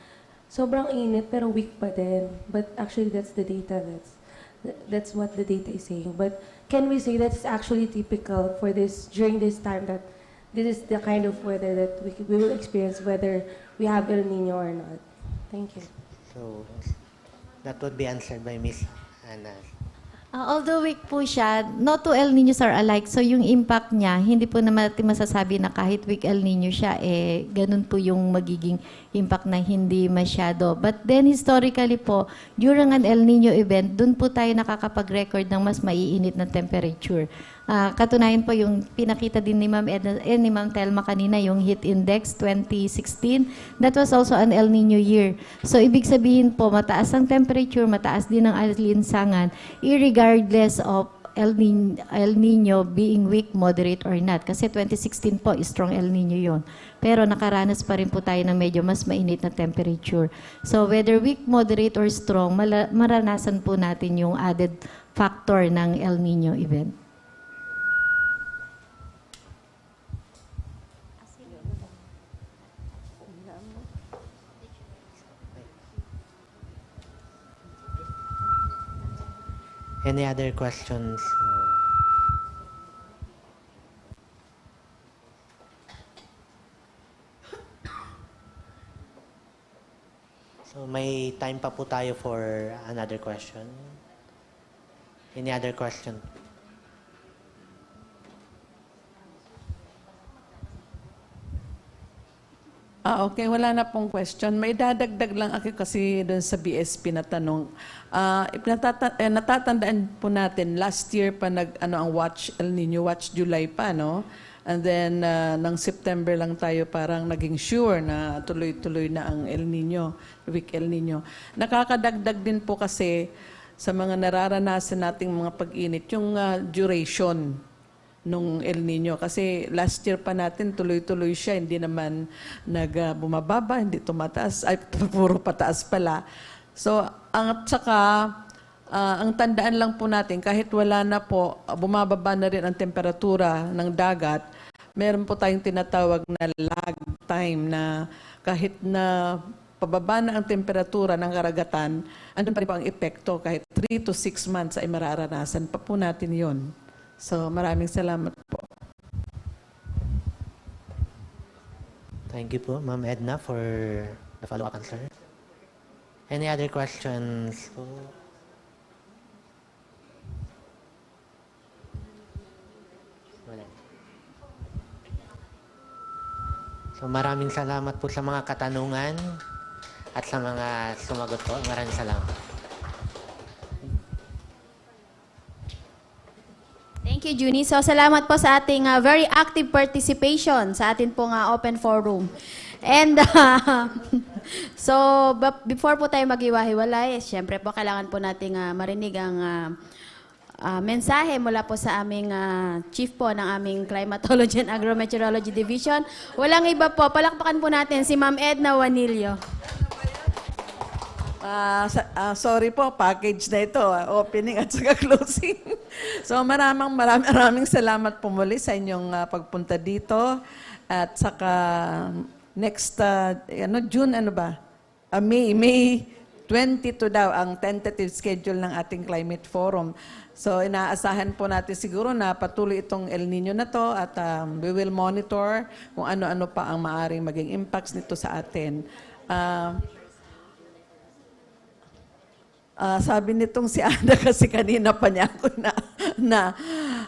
sobrang init pero weak pa din. But actually that's the data, that's what the data is saying. But can we say that's actually typical for this, during this time, that this is the kind of weather that we will experience whether we have El Nino or not? Thank you. So, that would be answered by Miss Anna. Although weak po siya, no two El Niños are alike. So yung impact niya, hindi po naman natin masasabi na kahit weak El Niño siya, ganun po yung magiging impact na hindi masyado. But then historically po, during an El Niño event, dun po tayo nakakapag-record ng mas maiinit na temperature. Katunayan po yung pinakita din ni Ma'am Edna, ni Ma'am Telma kanina, yung heat index 2016. That was also an El Nino year. So ibig sabihin po, mataas ang temperature, mataas din ang alinsangan, irregardless of El Nino being weak, moderate, or not. Kasi 2016 po, strong El Nino yon. Pero nakaranas pa rin po tayo ng medyo mas mainit na temperature. So whether weak, moderate, or strong, maranasan po natin yung added factor ng El Nino event. Any other questions? So may time pa po tayo for another question. Any other question? Okay, wala na pong question. May dadagdag lang ako kasi doon sa BSP na tanong. Natatandaan po natin, last year pa ang Watch El Nino, Watch July pa, no? And then, ng September lang tayo parang naging sure na tuloy-tuloy na ang El Nino, week El Nino. Nakakadagdag din po kasi sa mga nararanasan nating mga pag-init, yung duration nung El Nino. Kasi last year pa natin, tuloy-tuloy siya. Hindi naman bumababa, hindi tumataas. Ay, puro pataas pala. So, at saka, ang tandaan lang po natin, kahit wala na po, bumababa na rin ang temperatura ng dagat, meron po tayong tinatawag na lag time na kahit na pababa na ang temperatura ng karagatan, andun pa rin po ang epekto. Kahit 3 to 6 months ay mararanasan pa po natin yon. So maraming salamat po. Thank you po, Ma'am Edna, for the follow-up answer. Any other questions po? Wala. So maraming salamat po sa mga katanungan at sa mga sumagot po. Maraming salamat. Thank you, Junie. So, salamat po sa ating very active participation sa atin pong open forum. And, so, before po tayo mag-iwahiwalay, syempre po, kailangan po nating marinig ang mensahe mula po sa aming chief po ng aming Climatology and Agrometeorology Division. Walang iba po, palakpakan po natin si Ma'am Edna Juanillo. Sorry po, package na ito, opening at saka closing. So maraming salamat po muli sa inyong pagpunta dito. At saka next, June, May 22 daw ang tentative schedule ng ating climate forum. So inaasahan po natin siguro na patuloy itong El Nino na to at we will monitor kung ano-ano pa ang maaring maging impacts nito sa atin. Sabi nitong si Ana kasi kanina pa niya ako na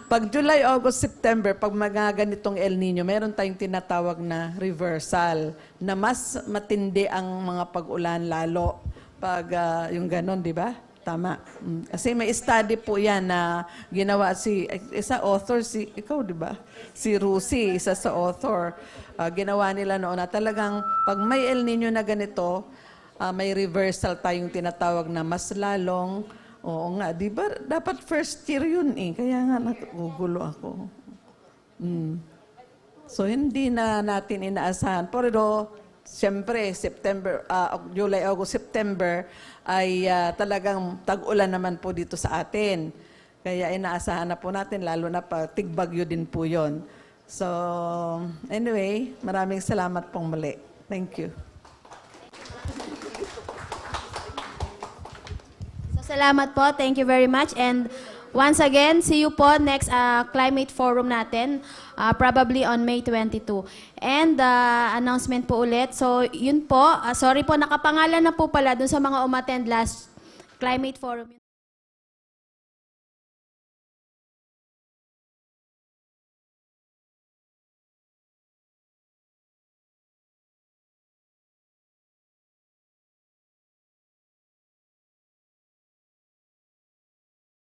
pag July, August, September, pag magaganitong El Nino, meron tayong tinatawag na reversal na mas matindi ang mga pag-ulan lalo pag yung ganon, di ba? Tama. Kasi may study po yan na ginawa isa author, ikaw di ba? Si Rusi, isa sa author. Ginawa nila noon na talagang pag may El Nino na ganito, may reversal tayong tinatawag na mas lalong, oo nga, di ba? Dapat first year yun eh. Kaya nga nagugulo ako. So, hindi na natin inaasahan. Pero, siyempre, July, August, September, ay talagang tag-ulan naman po dito sa atin. Kaya inaasahan na po natin, lalo na pa tigbagyo din po yon. So, anyway, maraming salamat pong muli. Thank you. Salamat po. Thank you very much. And once again, see you po next climate forum natin, probably on May 22. And announcement po ulit. So, yun po. Sorry po, nakapangalan na po pala dun sa mga umattend last climate forum.